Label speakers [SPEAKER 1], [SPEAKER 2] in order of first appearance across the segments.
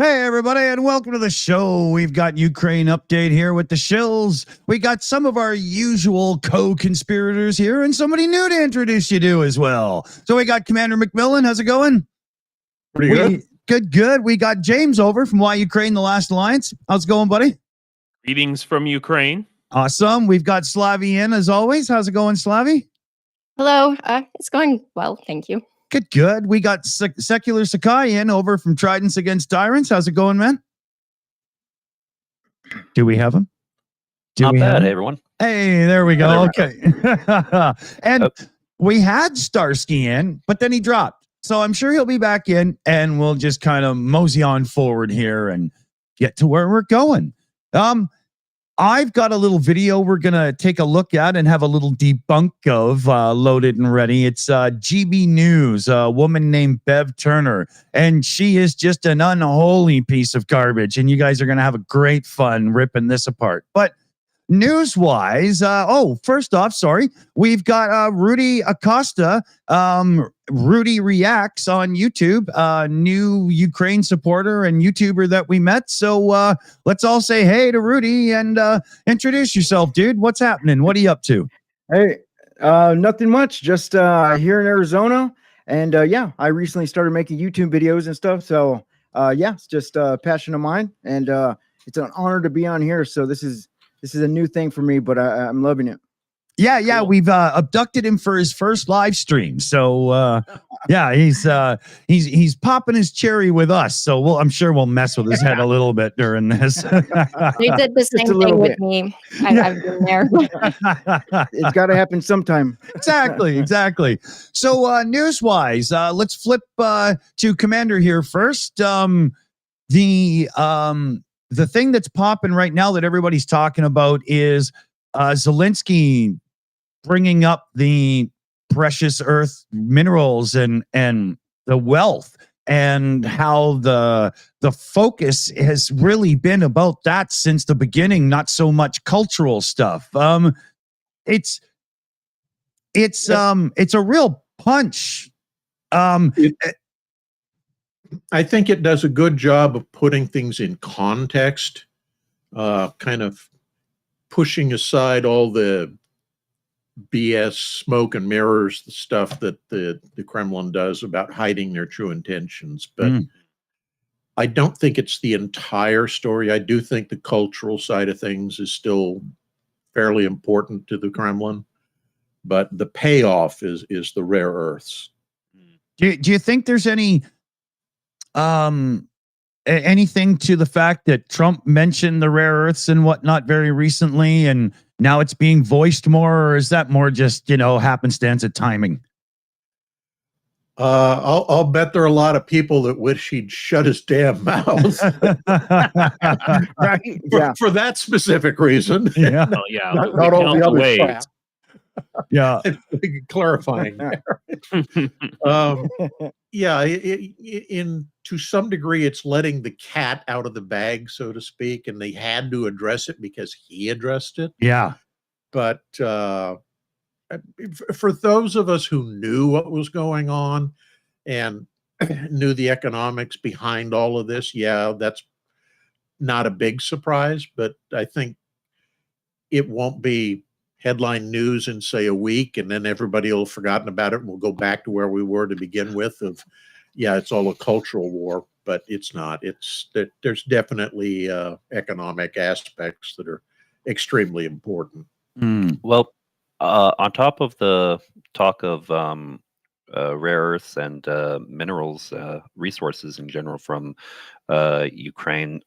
[SPEAKER 1] Hey, everybody, and welcome to the show. We've got Ukraine update here with the Shills. We got some of our usual co-conspirators here and somebody new to introduce you to as well. So we got Commander McMillan. How's it going?
[SPEAKER 2] Pretty good.
[SPEAKER 1] Good. We got James over from Why Ukraine, The Last Alliance. How's it going, buddy?
[SPEAKER 3] Greetings from Ukraine.
[SPEAKER 1] Awesome. We've got Slavi in as always. How's it going, Slavi?
[SPEAKER 4] Hello. It's going well, thank you.
[SPEAKER 1] Good. We got Secular Sakai in over from Tridents Against Tyrants. How's it going, man? Do we have him?
[SPEAKER 5] Not bad, hey, everyone.
[SPEAKER 1] Hey, there we go. Okay. And we had Starsky in, but then he dropped. So I'm sure he'll be back in, and we'll just kind of mosey on forward here and get to where we're going. I've got a little video we're going to take a look at and have a little debunk of loaded and ready. It's GB News, a woman named Bev Turner, and she is just an unholy piece of garbage, and you guys are going to have a great fun ripping this apart. But news-wise, first off, we've got Rudy Acosta, Rudy Reacts on YouTube, new Ukraine supporter and YouTuber that we met. So let's all say hey to Rudy and introduce yourself, dude. What's happening? What are you up to?
[SPEAKER 2] Hey, nothing much. Just here in Arizona. And yeah, I recently started making YouTube videos and stuff. So yeah, it's just a passion of mine. And it's an honor to be on here. So this is a new thing for me, but I'm loving it.
[SPEAKER 1] Yeah, cool. We've abducted him for his first live stream. So yeah, he's popping his cherry with us. So I'm sure we'll mess with his head a little bit during this.
[SPEAKER 4] They did the same thing with me. I've been there.
[SPEAKER 2] It's got to happen sometime.
[SPEAKER 1] Exactly. So news-wise, let's flip to Commander here first. The thing that's popping right now that everybody's talking about is Zelensky bringing up the precious earth minerals and the wealth, and how the focus has really been about that since the beginning, not so much cultural stuff. It's a real punch.
[SPEAKER 6] I think it does a good job of putting things in context, kind of pushing aside all the BS smoke and mirrors, the stuff that the Kremlin does about hiding their true intentions. But I don't think it's the entire story. I do think the cultural side of things is still fairly important to the Kremlin, but the payoff is the rare earths.
[SPEAKER 1] Do you think there's anything to the fact that Trump mentioned the rare earths and whatnot very recently, and now it's being voiced more, or is that more just, happenstance of timing?
[SPEAKER 6] I'll bet there are a lot of people that wish he'd shut his damn mouth.
[SPEAKER 2] Right? Yeah.
[SPEAKER 6] For that specific reason.
[SPEAKER 1] Yeah.
[SPEAKER 3] Oh, yeah.
[SPEAKER 6] Not all the other crap.
[SPEAKER 1] Yeah.
[SPEAKER 6] Clarifying there. Yeah, to some degree, it's letting the cat out of the bag, so to speak, and they had to address it because he addressed it.
[SPEAKER 1] Yeah.
[SPEAKER 6] But for those of us who knew what was going on and knew the economics behind all of this, yeah, that's not a big surprise, but I think it won't be headline news in, say, a week, and then everybody will have forgotten about it, and we'll go back to where we were to begin with of, yeah, it's all a cultural war, but it's not. There's definitely economic aspects that are extremely important.
[SPEAKER 5] Well, on top of the talk of rare earths and minerals, resources in general from Ukraine,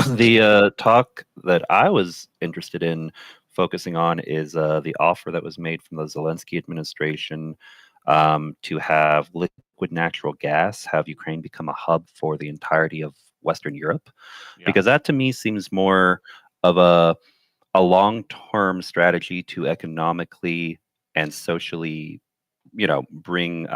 [SPEAKER 5] the talk that I was interested in focusing on is the offer that was made from the Zelensky administration to have liquid natural gas, have Ukraine become a hub for the entirety of Western Europe. Yeah. Because that to me seems more of a long-term strategy to economically and socially, bring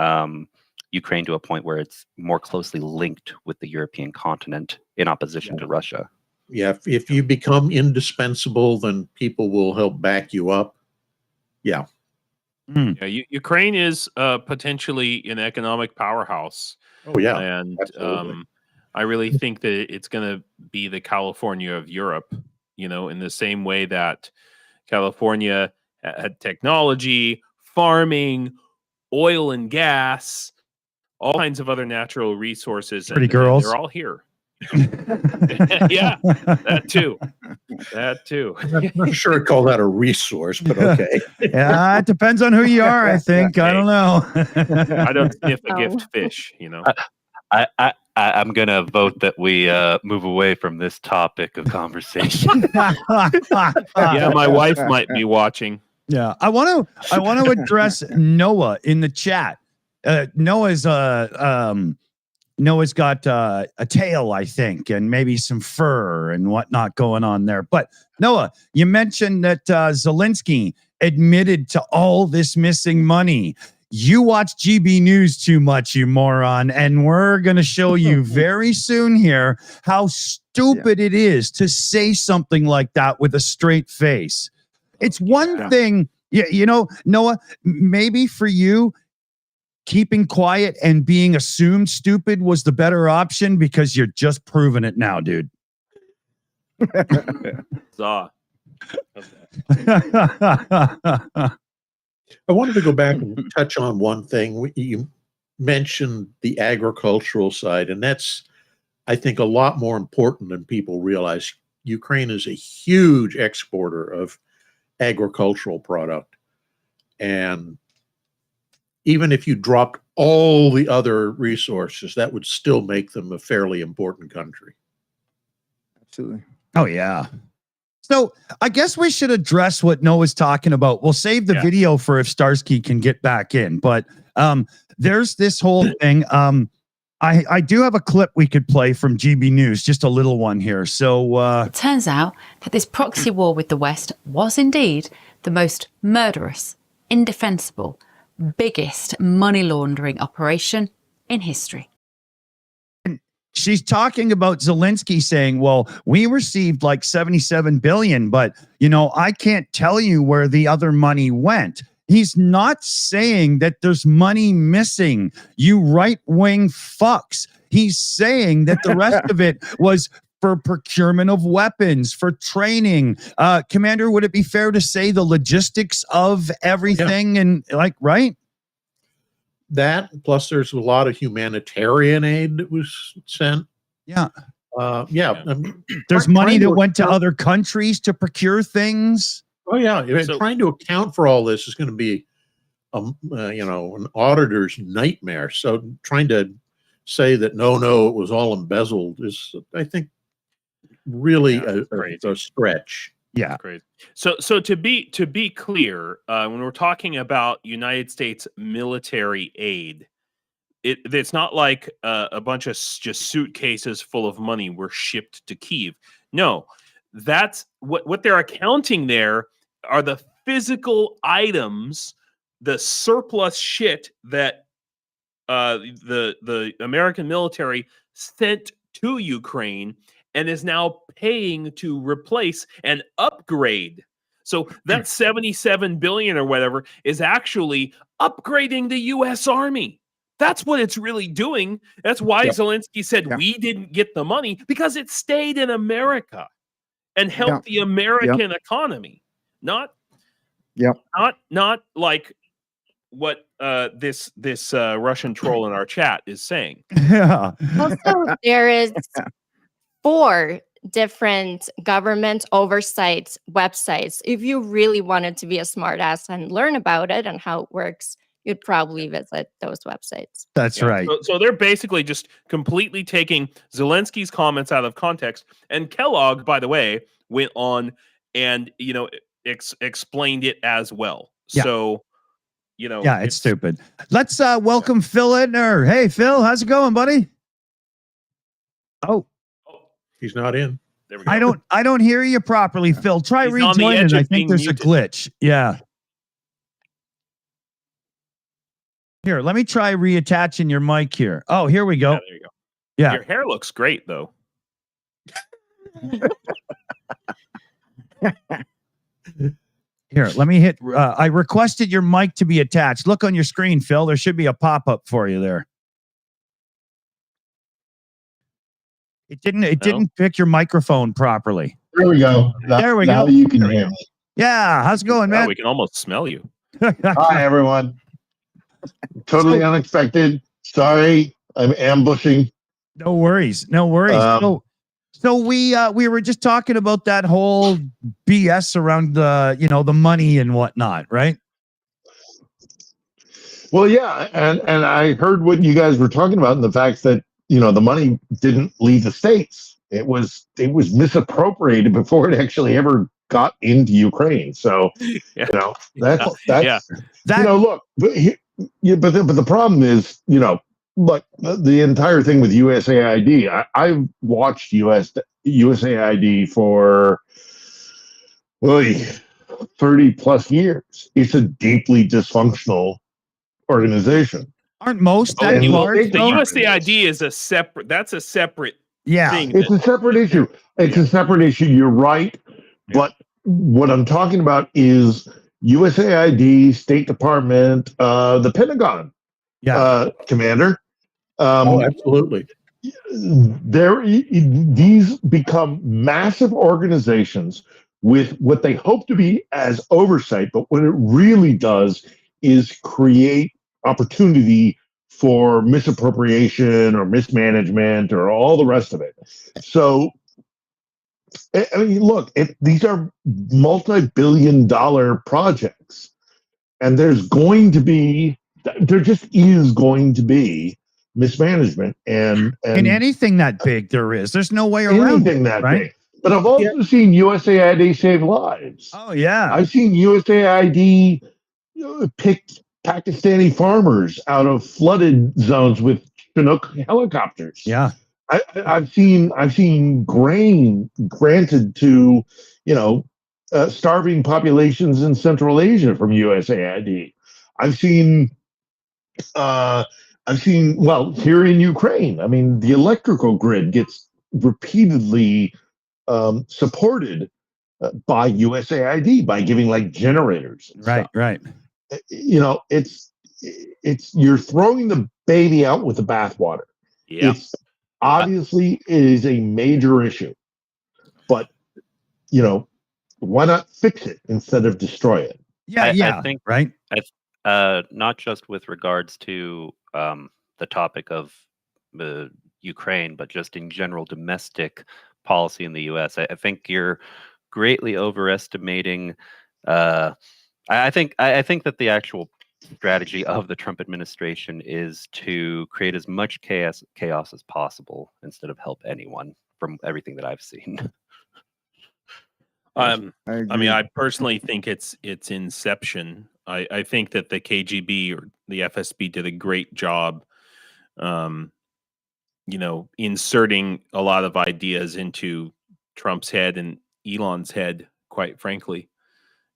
[SPEAKER 5] Ukraine to a point where it's more closely linked with the European continent in opposition to Russia.
[SPEAKER 6] Yeah, if you become indispensable, then people will help back you up. Yeah.
[SPEAKER 3] Yeah, Ukraine is potentially an economic powerhouse.
[SPEAKER 6] Oh yeah,
[SPEAKER 3] and I really think that it's going to be the California of Europe, in the same way that California had technology, farming, oil and gas, all kinds of other natural resources.
[SPEAKER 1] Pretty
[SPEAKER 3] and
[SPEAKER 1] girls.
[SPEAKER 3] they're all here. Yeah, that too.
[SPEAKER 6] I'm not sure I'd call that a resource, but okay.
[SPEAKER 1] Yeah, it depends on who you are, I think. I don't know.
[SPEAKER 3] I don't sniff a
[SPEAKER 4] Oh.
[SPEAKER 3] gift fish,
[SPEAKER 5] I'm gonna vote that we move away from this topic of conversation.
[SPEAKER 3] Yeah, my wife might be watching.
[SPEAKER 1] Yeah, I want to address Noah in the chat. Noah's got a tail, I think, and maybe some fur and whatnot going on there. But Noah, you mentioned that Zelensky admitted to all this missing money. You watch GB News too much, you moron, and we're going to show you very soon here how stupid it is to say something like that with a straight face. It's one thing, Noah, maybe for you, keeping quiet and being assumed stupid was the better option because you're just proving it now, dude.
[SPEAKER 3] Zaw.
[SPEAKER 6] I wanted to go back and touch on one thing. You mentioned the agricultural side, and that's, I think, a lot more important than people realize. Ukraine is a huge exporter of agricultural product. And even if you dropped all the other resources, that would still make them a fairly important country.
[SPEAKER 2] Absolutely.
[SPEAKER 1] Oh, yeah. So I guess we should address what Noah's talking about. We'll save the video for if Starsky can get back in. But there's this whole thing. I do have a clip we could play from GB News, just a little one here. So
[SPEAKER 7] it turns out that this proxy war with the West was indeed the most murderous, indefensible, biggest money laundering operation in history.
[SPEAKER 1] She's talking about Zelensky saying, well, we received like 77 billion, but, I can't tell you where the other money went. He's not saying that there's money missing, you right-wing fucks. He's saying that the rest of it was for procurement of weapons, for training. Commander, would it be fair to say the logistics of everything and right?
[SPEAKER 6] That, plus there's a lot of humanitarian aid that was sent.
[SPEAKER 1] Yeah.
[SPEAKER 6] There's
[SPEAKER 1] money that went to other countries to procure things.
[SPEAKER 6] Oh, yeah. Trying to account for all this is going to be, an auditor's nightmare. So trying to say that, no, it was all embezzled is, I think, really a stretch.
[SPEAKER 1] Yeah.
[SPEAKER 3] Great. So to be clear, when we're talking about United States military aid, it's not like a bunch of just suitcases full of money were shipped to Kyiv. No, that's what they're accounting there are the physical items, the surplus shit that the American military sent to Ukraine and is now paying to replace and upgrade. So that 77 billion or whatever is actually upgrading the U.S. Army. That's what it's really doing. That's why Zelensky said we didn't get the money, because it stayed in America and helped the American economy. Not like what this Russian troll in our chat is saying.
[SPEAKER 1] Yeah.
[SPEAKER 4] Also, there is 4 different government oversight websites. If you really wanted to be a smartass and learn about it and how it works, you'd probably visit those websites.
[SPEAKER 1] That's right.
[SPEAKER 3] So they're basically just completely taking Zelensky's comments out of context. And Kellogg, by the way, went on and explained it as well.
[SPEAKER 1] Yeah.
[SPEAKER 3] So
[SPEAKER 1] it's stupid. Let's welcome Phil in there. Hey, Phil, how's it going, buddy? Oh.
[SPEAKER 6] He's not in.
[SPEAKER 3] There we go.
[SPEAKER 1] I don't hear you properly, Phil. Try
[SPEAKER 3] He's on the
[SPEAKER 1] rejoining.
[SPEAKER 3] edge of
[SPEAKER 1] I think
[SPEAKER 3] being
[SPEAKER 1] there's
[SPEAKER 3] muted.
[SPEAKER 1] a glitch. Yeah. Here, let me try reattaching your mic here. Oh, here we go.
[SPEAKER 3] Yeah, there you go.
[SPEAKER 1] Yeah.
[SPEAKER 3] Your hair looks great, though.
[SPEAKER 1] Here, let me hit. I requested your mic to be attached. Look on your screen, Phil. There should be a pop-up for you there. It didn't pick your microphone properly.
[SPEAKER 8] There we go.
[SPEAKER 1] There we
[SPEAKER 8] now
[SPEAKER 1] go.
[SPEAKER 8] you can hear me.
[SPEAKER 1] Yeah, how's it going,
[SPEAKER 3] Wow,
[SPEAKER 1] man?
[SPEAKER 3] we can almost smell you.
[SPEAKER 8] Hi, everyone. Totally unexpected. Sorry, I'm ambushing.
[SPEAKER 1] No worries. So we were just talking about that whole BS around the money and whatnot, right?
[SPEAKER 8] Well, yeah, and I heard what you guys were talking about, and the fact that the money didn't leave the states. It was misappropriated before it actually ever got into Ukraine. So that's look, but the problem is look, the entire thing with USAID. I've watched USAID for 30 plus years. It's a deeply dysfunctional organization.
[SPEAKER 1] Aren't most
[SPEAKER 3] The
[SPEAKER 1] that large?
[SPEAKER 3] USAID is a separate thing.
[SPEAKER 8] It's a separate issue. It's a separate issue. You're right. But what I'm talking about is USAID, State Department, the Pentagon, Commander.
[SPEAKER 6] Absolutely.
[SPEAKER 8] These become massive organizations with what they hope to be as oversight, but what it really does is create opportunity for misappropriation or mismanagement or all the rest of it. So, I mean, look, these are multi-billion-dollar projects, and there just is going to be mismanagement and
[SPEAKER 1] in anything that big there's no way around
[SPEAKER 8] anything that
[SPEAKER 1] right?
[SPEAKER 8] big. But I've also seen USAID save lives.
[SPEAKER 1] Oh yeah,
[SPEAKER 8] I've seen USAID pick Pakistani farmers out of flooded zones with Chinook helicopters.
[SPEAKER 1] Yeah,
[SPEAKER 8] I've seen grain granted to starving populations in Central Asia from USAID. I've seen here in Ukraine. I mean, the electrical grid gets repeatedly supported by USAID by giving like generators.
[SPEAKER 1] Right.
[SPEAKER 8] It's you're throwing the baby out with the bathwater.
[SPEAKER 3] Yeah.
[SPEAKER 8] It's obviously it is a major issue, but why not fix it instead of destroy it?
[SPEAKER 5] I think
[SPEAKER 1] right.
[SPEAKER 5] Not just with regards to the topic of Ukraine, but just in general domestic policy in the U.S. I think you're greatly overestimating. I think that the actual strategy of the Trump administration is to create as much chaos as possible instead of help anyone, from everything that I've seen.
[SPEAKER 3] I mean, I personally think it's inception. I think that the KGB or the FSB did a great job, inserting a lot of ideas into Trump's head and Elon's head, quite frankly.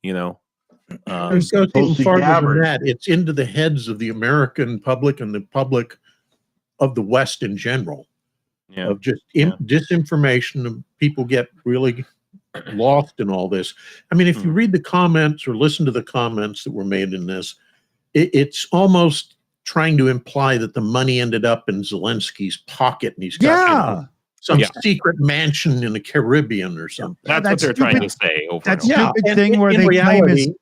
[SPEAKER 6] It's even farther than that. It's into the heads of the American public and the public of the West in general.
[SPEAKER 3] Yeah.
[SPEAKER 6] Of just disinformation, and people get really lost in all this. I mean, if you read the comments or listen to the comments that were made in this, it's almost trying to imply that the money ended up in Zelensky's pocket and he's got some secret mansion in the Caribbean or something.
[SPEAKER 3] That's what they're trying to say.
[SPEAKER 1] That stupid thing where they claim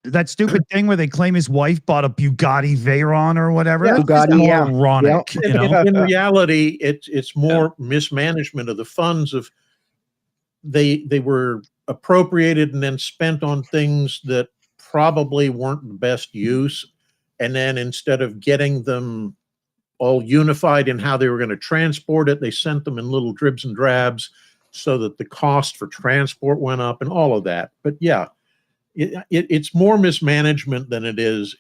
[SPEAKER 1] that stupid thing where they claim his wife bought a Bugatti Veyron or whatever.
[SPEAKER 2] Yeah,
[SPEAKER 1] That's
[SPEAKER 2] Bugatti,
[SPEAKER 1] ironic.
[SPEAKER 6] In reality, it's more mismanagement of the funds. Of they were appropriated and then spent on things that probably weren't the best use, and then instead of getting them all unified in how they were going to transport it, they sent them in little dribs and drabs so that the cost for transport went up and all of that. But yeah, it's more mismanagement than it is,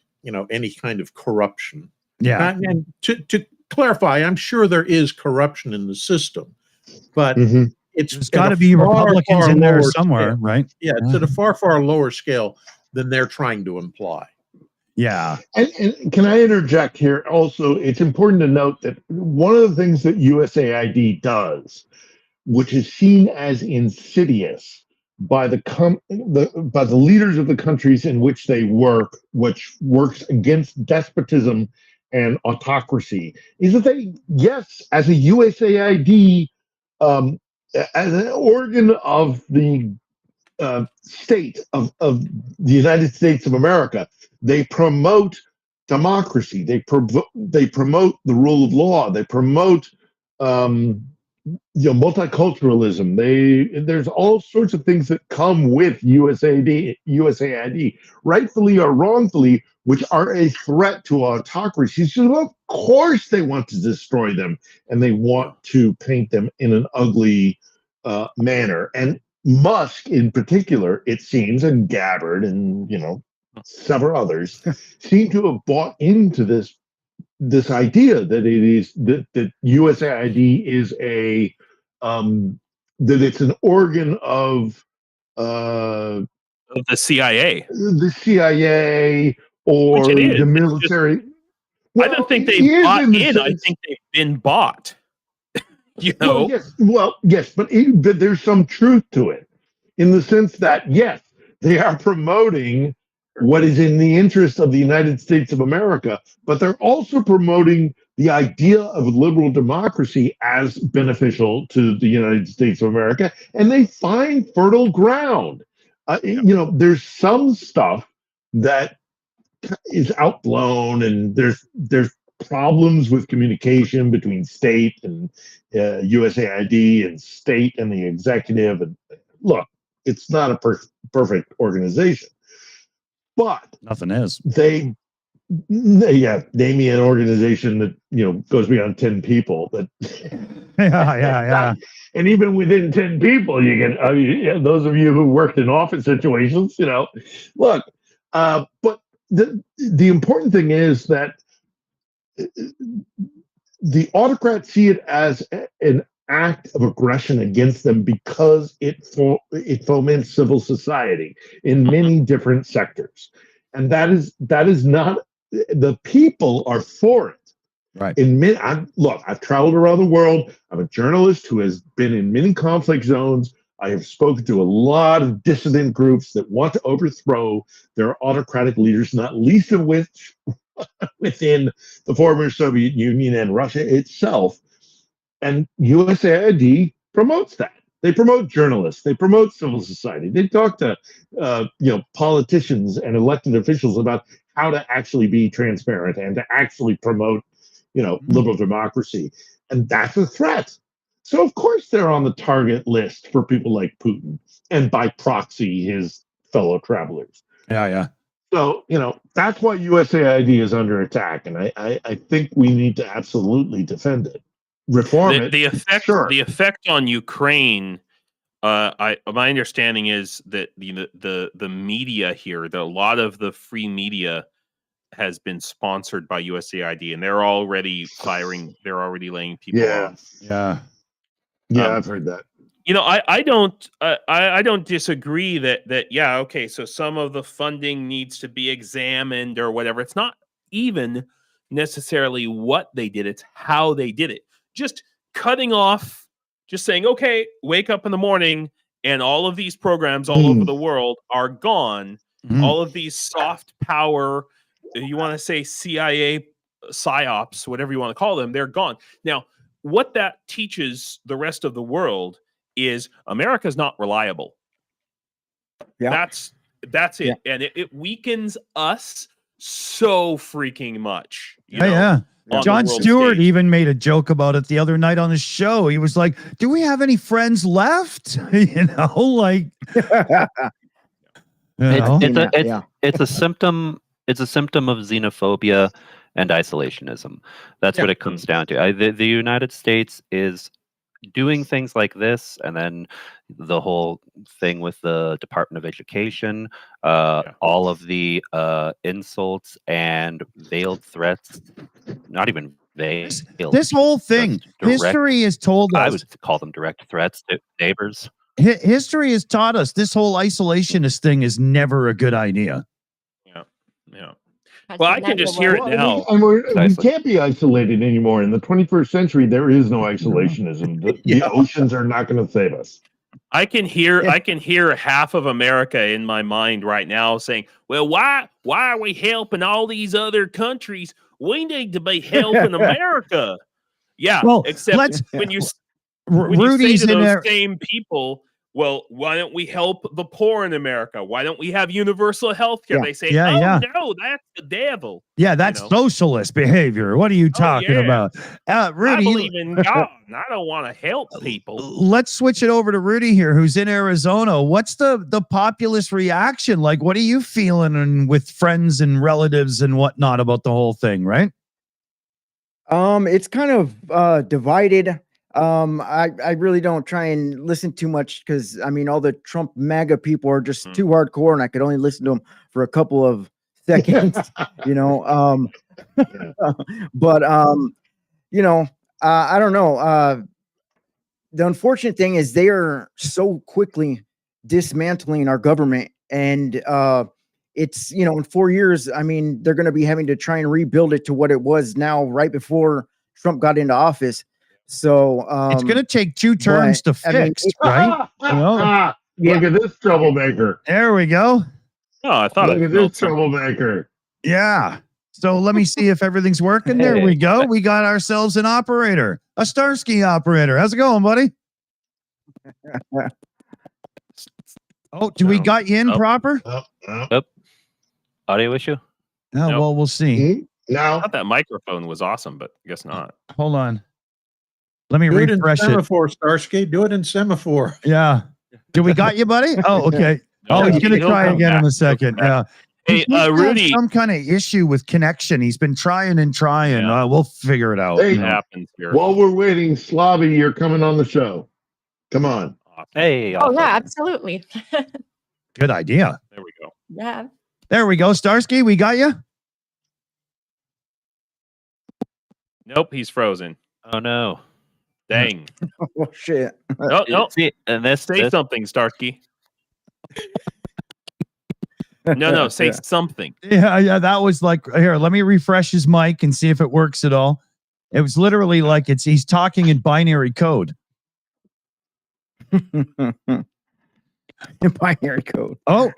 [SPEAKER 6] any kind of corruption.
[SPEAKER 1] Yeah.
[SPEAKER 6] And to clarify, I'm sure there is corruption in the system, but
[SPEAKER 1] there's got to be Republicans in there somewhere, right?
[SPEAKER 6] Yeah, it's at a far, far lower scale than they're trying to imply.
[SPEAKER 1] Yeah.
[SPEAKER 8] And can I interject here? Also, it's important to note that one of the things that USAID does, which is seen as insidious by the leaders of the countries in which they work, which works against despotism and autocracy, is that they, yes, as a USAID as an organ of the state of the United States of America. They promote democracy. They promote the rule of law. They promote multiculturalism. There's all sorts of things that come with USAID, rightfully or wrongfully, which are a threat to autocracy. So of course they want to destroy them, and they want to paint them in an ugly manner. And Musk, in particular, it seems, and Gabbard, and several others, seem to have bought into this idea that it is that USAID is a that it's an organ of
[SPEAKER 3] the CIA,
[SPEAKER 8] or the military.
[SPEAKER 3] I don't think they bought in. I think they've been bought.
[SPEAKER 8] Yes, but there's some truth to it, in the sense that yes, they are promoting what is in the interest of the United States of America, but they're also promoting the idea of liberal democracy as beneficial to the United States of America, and they find fertile ground. There's some stuff that is outblown, and there's problems with communication between state and USAID and state and the executive. And look, it's not a perfect organization. But
[SPEAKER 1] nothing is.
[SPEAKER 8] Name me an organization that goes beyond 10 people. That
[SPEAKER 1] yeah.
[SPEAKER 8] And even within 10 people, you get those of you who worked in office situations. Look. But the important thing is that the autocrats see it as an act of aggression against them because it foments civil society in many different sectors, and that is not, the people are for it.
[SPEAKER 1] Right.
[SPEAKER 8] I've traveled around the world. I'm a journalist who has been in many conflict zones. I have spoken to a lot of dissident groups that want to overthrow their autocratic leaders, not least of which within the former Soviet Union and Russia itself. And USAID promotes that. They promote journalists. They promote civil society. They talk to politicians and elected officials about how to actually be transparent and to actually promote liberal democracy. And that's a threat. So of course they're on the target list for people like Putin, and by proxy his fellow travelers.
[SPEAKER 1] Yeah.
[SPEAKER 8] So that's why USAID is under attack, and I think we need to absolutely defend it. Reform it.
[SPEAKER 3] The effect,
[SPEAKER 8] sure.
[SPEAKER 3] The effect on Ukraine. My understanding is that the media here, a lot of the free media, has been sponsored by USAID, and they're already firing. They're already laying people off.
[SPEAKER 1] Yeah.
[SPEAKER 8] I've heard that.
[SPEAKER 3] I don't disagree that okay, so some of the funding needs to be examined or whatever. It's not even necessarily what they did; it's how they did it. Just cutting off, just saying, okay, wake up in the morning and all of these programs all over the world are gone. All of these soft power, you want to say CIA psyops, whatever you want to call them, they're gone. Now, what that teaches the rest of the world is America's not reliable.
[SPEAKER 2] Yeah.
[SPEAKER 3] That's it. Yeah. And it weakens us so freaking much.
[SPEAKER 1] Jon Stewart even made a joke about it the other night on his show. He was like, do we have any friends left?
[SPEAKER 5] It's a symptom. It's a symptom of xenophobia and isolationism. That's what it comes down to. The United States is doing things like this, and then the whole thing with the Department of Education, all of the insults and veiled threats, not even veiled.
[SPEAKER 1] This whole thing, history has told us.
[SPEAKER 5] I would call them direct threats to neighbors.
[SPEAKER 1] History has taught us this whole isolationist thing is never a good idea.
[SPEAKER 3] Yeah. Well, I can just hear it now.
[SPEAKER 8] We can't be isolated anymore. In the 21st century, there is no isolationism. The oceans are not going to save us.
[SPEAKER 3] I can hear half of America in my mind right now saying, "Well, why are we helping all these other countries? We need to be helping America." Yeah,
[SPEAKER 1] well,
[SPEAKER 3] except when you when you
[SPEAKER 1] Rudy's
[SPEAKER 3] say to
[SPEAKER 1] in
[SPEAKER 3] those
[SPEAKER 1] there.
[SPEAKER 3] same people, well, why don't we help the poor in America? Why don't we have universal health care?
[SPEAKER 2] Yeah.
[SPEAKER 3] They say,
[SPEAKER 1] Yeah,
[SPEAKER 3] oh,
[SPEAKER 1] yeah.
[SPEAKER 3] no, that's the devil.
[SPEAKER 1] Yeah, that's
[SPEAKER 3] know.
[SPEAKER 1] socialist behavior. What are you talking
[SPEAKER 3] yeah.
[SPEAKER 1] about?
[SPEAKER 3] I
[SPEAKER 1] Rudy,
[SPEAKER 3] believe in God. And I don't want to help people.
[SPEAKER 1] let's switch it over to Rudy here, who's in Arizona. What's the populist reaction? Like, what are you feeling with friends and relatives and whatnot about the whole thing, right?
[SPEAKER 2] It's kind of divided. I really don't try and listen too much because I mean all the Trump MAGA people are just too hardcore, and I could only listen to them for a couple of seconds, you know. But you know, I don't know. The unfortunate thing is they are so quickly dismantling our government, and it's in 4 years. I mean, they're going to be having to try and rebuild it to what it was now, right before Trump got into office. So
[SPEAKER 1] it's going to take 2 terms to fix, right?
[SPEAKER 8] Look at this troublemaker.
[SPEAKER 1] There we go.
[SPEAKER 3] Oh, I thought
[SPEAKER 8] Look
[SPEAKER 3] I
[SPEAKER 8] at
[SPEAKER 3] smelled
[SPEAKER 8] this
[SPEAKER 3] something.
[SPEAKER 8] troublemaker.
[SPEAKER 1] Yeah. So let me see if everything's working. There we go. We got ourselves an operator, a Starsky operator. How's it going, buddy? Oh, do we got you in proper?
[SPEAKER 5] Audio issue?
[SPEAKER 1] Oh,
[SPEAKER 3] Nope.
[SPEAKER 1] well, we'll see.
[SPEAKER 3] I
[SPEAKER 8] Now,
[SPEAKER 3] thought that microphone was awesome, but I guess not.
[SPEAKER 1] Hold on. Let me
[SPEAKER 6] Do it in
[SPEAKER 1] refresh it.
[SPEAKER 6] semaphore, Starsky. Do it in semaphore.
[SPEAKER 1] Yeah. Do we got you, buddy? Oh, okay. Oh, he's going to
[SPEAKER 3] He'll
[SPEAKER 1] try
[SPEAKER 3] come
[SPEAKER 1] again in
[SPEAKER 3] back.
[SPEAKER 1] a second.
[SPEAKER 3] He'll come
[SPEAKER 1] Yeah.
[SPEAKER 3] Hey,
[SPEAKER 1] He seems to have
[SPEAKER 3] Rudy.
[SPEAKER 1] some kind of issue with connection. He's been trying and trying.
[SPEAKER 3] Yeah.
[SPEAKER 1] We'll figure it out.
[SPEAKER 8] Hey,
[SPEAKER 3] It happens here.
[SPEAKER 8] while we're waiting, Slava, you're coming on the show. Come on.
[SPEAKER 5] Hey,
[SPEAKER 4] Oh
[SPEAKER 5] awesome.
[SPEAKER 4] yeah, absolutely.
[SPEAKER 1] Good idea.
[SPEAKER 3] There we go.
[SPEAKER 4] Yeah.
[SPEAKER 1] There we go. Starsky, we got you.
[SPEAKER 3] Nope, he's frozen.
[SPEAKER 5] Oh no.
[SPEAKER 3] Dang.
[SPEAKER 2] oh shit.
[SPEAKER 3] No.
[SPEAKER 5] See, and this,
[SPEAKER 3] Say something, Starsky. No, say
[SPEAKER 2] Yeah.
[SPEAKER 3] something.
[SPEAKER 1] Yeah. That was like, here, let me refresh his mic and see if it works at all. It was literally like he's talking in binary code.
[SPEAKER 2] Binary code.
[SPEAKER 1] Oh,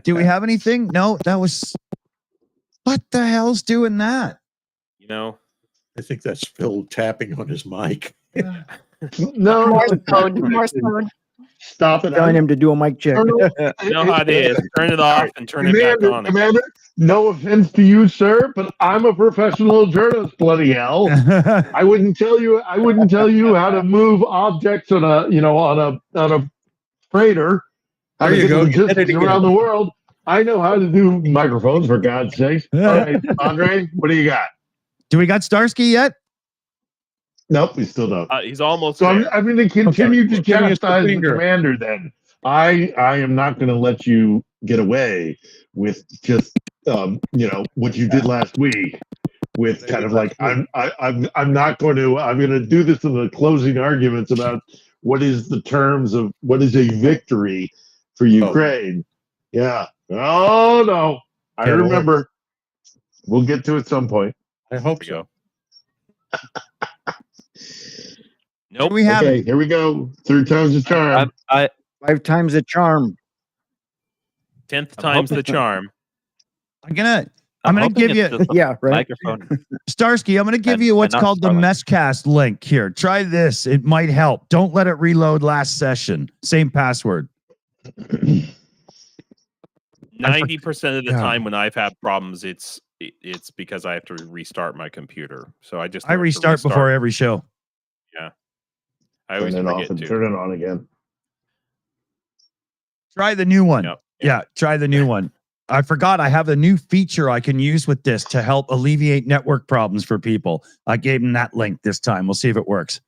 [SPEAKER 1] do we have anything? No, that was, what the hell's doing that?
[SPEAKER 3] You know,
[SPEAKER 6] I think that's Phil tapping on his mic.
[SPEAKER 8] No,
[SPEAKER 4] Morse code. Morse code.
[SPEAKER 8] stop it.
[SPEAKER 2] Telling him to do a mic check.
[SPEAKER 3] you know how it is. Turn it off and turn it back on.
[SPEAKER 8] Commander, no offense to you, sir, but I'm a professional journalist. Bloody hell! I wouldn't tell you how to move objects on a freighter. How
[SPEAKER 6] There
[SPEAKER 8] to
[SPEAKER 6] you
[SPEAKER 8] get
[SPEAKER 6] go. You did it
[SPEAKER 8] logistics
[SPEAKER 6] again.
[SPEAKER 8] around the world. I know how to do microphones, for God's sake. All right, Andre, what do you got?
[SPEAKER 1] Do we got Starsky yet?
[SPEAKER 8] Nope, we still don't.
[SPEAKER 3] He's almost
[SPEAKER 8] So
[SPEAKER 3] there.
[SPEAKER 8] I'm going to continue to
[SPEAKER 6] Give me a
[SPEAKER 8] chastise the
[SPEAKER 6] finger.
[SPEAKER 8] commander. Then I am not going to let you get away with just what you did last week. With kind of like I'm not going to. I'm going to do this in the closing arguments about what is the terms of what is a victory for Ukraine. Yeah. Oh no, I
[SPEAKER 6] Can't
[SPEAKER 8] remember. We'll get to it at some point.
[SPEAKER 6] I hope
[SPEAKER 3] There you
[SPEAKER 6] so.
[SPEAKER 3] go. Nope.
[SPEAKER 1] We have
[SPEAKER 8] Okay, here we go. 3 times the charm.
[SPEAKER 5] I
[SPEAKER 2] 5 times the charm.
[SPEAKER 3] 10th
[SPEAKER 5] I'm
[SPEAKER 3] time's
[SPEAKER 5] hoping-
[SPEAKER 3] the charm.
[SPEAKER 1] I'm gonna
[SPEAKER 5] hoping
[SPEAKER 1] give you
[SPEAKER 5] it's the
[SPEAKER 2] Yeah, right.
[SPEAKER 5] microphone.
[SPEAKER 1] Starsky, I'm gonna give
[SPEAKER 5] And-
[SPEAKER 1] you what's
[SPEAKER 5] and not
[SPEAKER 1] called the
[SPEAKER 5] Starlink.
[SPEAKER 1] Messcast link here. Try this. It might help. Don't let it reload last session. Same password.
[SPEAKER 3] 90% of the
[SPEAKER 1] God.
[SPEAKER 3] time when I've had problems, it's because I have to restart my computer. So I just
[SPEAKER 1] I
[SPEAKER 3] learned to
[SPEAKER 1] restart before every show.
[SPEAKER 3] I always
[SPEAKER 8] Turn it off
[SPEAKER 3] forget
[SPEAKER 8] and
[SPEAKER 3] to.
[SPEAKER 8] turn it on again.
[SPEAKER 1] Try the new one.
[SPEAKER 3] Yep.
[SPEAKER 1] Yeah, try the new one. I forgot I have a new feature I can use with this to help alleviate network problems for people. I gave him that link this time. We'll see if it works.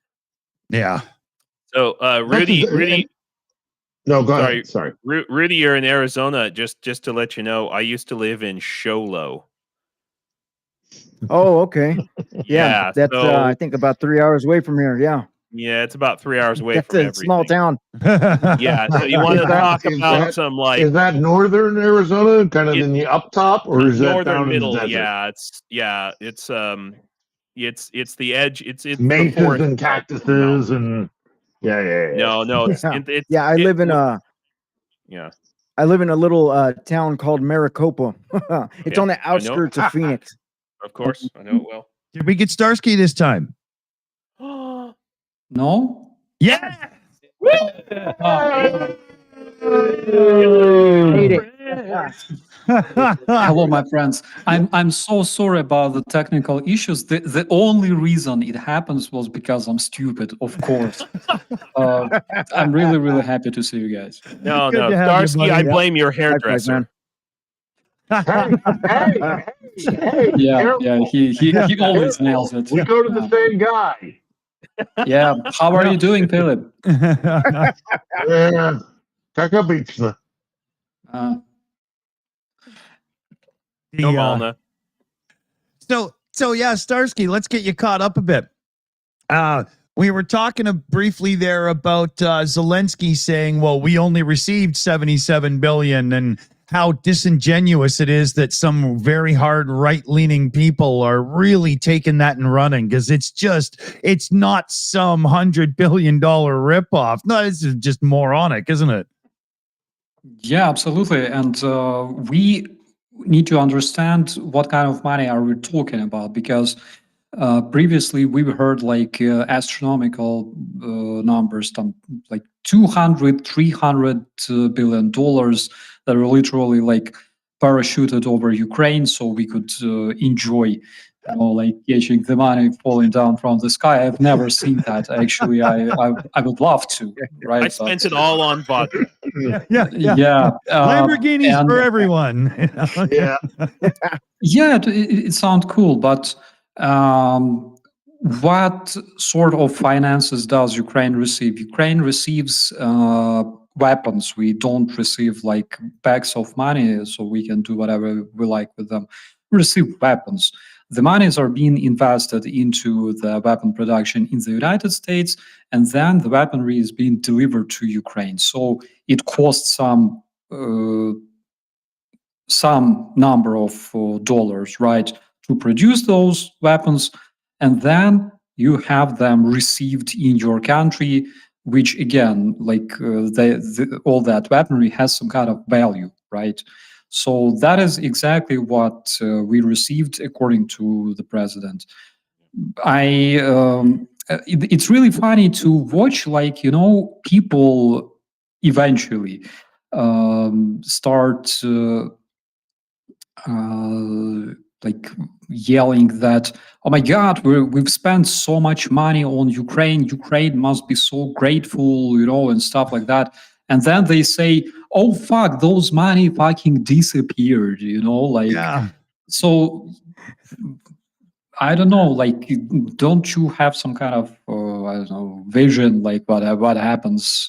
[SPEAKER 1] Yeah.
[SPEAKER 3] So Rudy,
[SPEAKER 8] No, go ahead. Sorry.
[SPEAKER 3] Rudy, you're in Arizona. Just to let you know, I used to live in Sholo.
[SPEAKER 2] Oh, okay. Yeah, that's
[SPEAKER 3] so-
[SPEAKER 2] I think about 3 hours away from here. Yeah,
[SPEAKER 3] Yeah, it's about 3 hours away
[SPEAKER 2] that's
[SPEAKER 3] from
[SPEAKER 2] a
[SPEAKER 3] everything.
[SPEAKER 2] small town.
[SPEAKER 3] Yeah, so you want to
[SPEAKER 8] Is that-
[SPEAKER 3] talk
[SPEAKER 8] is
[SPEAKER 3] about
[SPEAKER 8] that-
[SPEAKER 3] some like
[SPEAKER 8] Is that northern Arizona, kind of in the up top, or is that
[SPEAKER 3] northern
[SPEAKER 8] down
[SPEAKER 3] middle?
[SPEAKER 8] in the desert?
[SPEAKER 3] It's the edge. It's the
[SPEAKER 8] Mesas
[SPEAKER 3] forest
[SPEAKER 8] and
[SPEAKER 3] belt.
[SPEAKER 8] cactuses and yeah.
[SPEAKER 3] No, it's
[SPEAKER 2] Yeah.
[SPEAKER 3] it's
[SPEAKER 2] Yeah, I live in a little town called Maricopa. It's
[SPEAKER 3] Yeah,
[SPEAKER 2] on the
[SPEAKER 3] I know.
[SPEAKER 2] outskirts of Phoenix.
[SPEAKER 3] Of course, I know it well.
[SPEAKER 1] Did we get Starsky this time?
[SPEAKER 9] No?
[SPEAKER 1] Yeah.
[SPEAKER 9] Hello, my friends. I'm so sorry about the technical issues. The only reason it happens was because I'm stupid, of course. I'm really happy to see you guys.
[SPEAKER 3] No,
[SPEAKER 1] Good
[SPEAKER 3] no,
[SPEAKER 1] to have you,
[SPEAKER 3] Starsky,
[SPEAKER 1] buddy.
[SPEAKER 3] I
[SPEAKER 1] Yep.
[SPEAKER 3] blame your
[SPEAKER 2] Likewise, man.
[SPEAKER 3] hairdresser.
[SPEAKER 8] Hey,
[SPEAKER 9] Yeah,
[SPEAKER 8] careful.
[SPEAKER 9] he always nails it.
[SPEAKER 8] We go to the same guy.
[SPEAKER 9] Yeah. How are you doing, Philip?
[SPEAKER 8] Yeah. Taka Beachna.
[SPEAKER 3] No, Malna.
[SPEAKER 1] So yeah, Starsky, let's get you caught up a bit. We were talking briefly there about Zelensky saying, well, we only received 77 billion, and how disingenuous it is that some very hard right-leaning people are really taking that and running, because it's not some $100 billion ripoff. No, it's just moronic, isn't it?
[SPEAKER 9] Yeah, absolutely. And we need to understand what kind of money are we talking about, because previously we've heard like astronomical numbers, like 200, 300 billion dollars that are literally like parachuted over Ukraine so we could enjoy, like catching the money falling down from the sky. I've never seen that. Actually, I would love to, right?
[SPEAKER 3] I spent it all on vodka.
[SPEAKER 9] Yeah.
[SPEAKER 1] Lamborghinis for everyone.
[SPEAKER 8] Yeah.
[SPEAKER 9] Yeah, it sounds cool, but what sort of finances does Ukraine receive? Ukraine receives weapons. We don't receive like bags of money, so we can do whatever we like with them. We receive weapons. The monies are being invested into the weapon production in the United States, and then the weaponry is being delivered to Ukraine. So it costs some number of dollars, right, to produce those weapons, and then you have them received in your country, which again, like all that weaponry has some kind of value, right? So that is exactly what we received, according to the president. It's really funny to watch, like, people eventually start like yelling that, oh my God, we've spent so much money on Ukraine must be so grateful, and stuff like that. And then they say, oh fuck, those money fucking disappeared, like,
[SPEAKER 1] Yeah.
[SPEAKER 9] So I don't know, like, don't you have some kind of I don't know, vision, like what happens?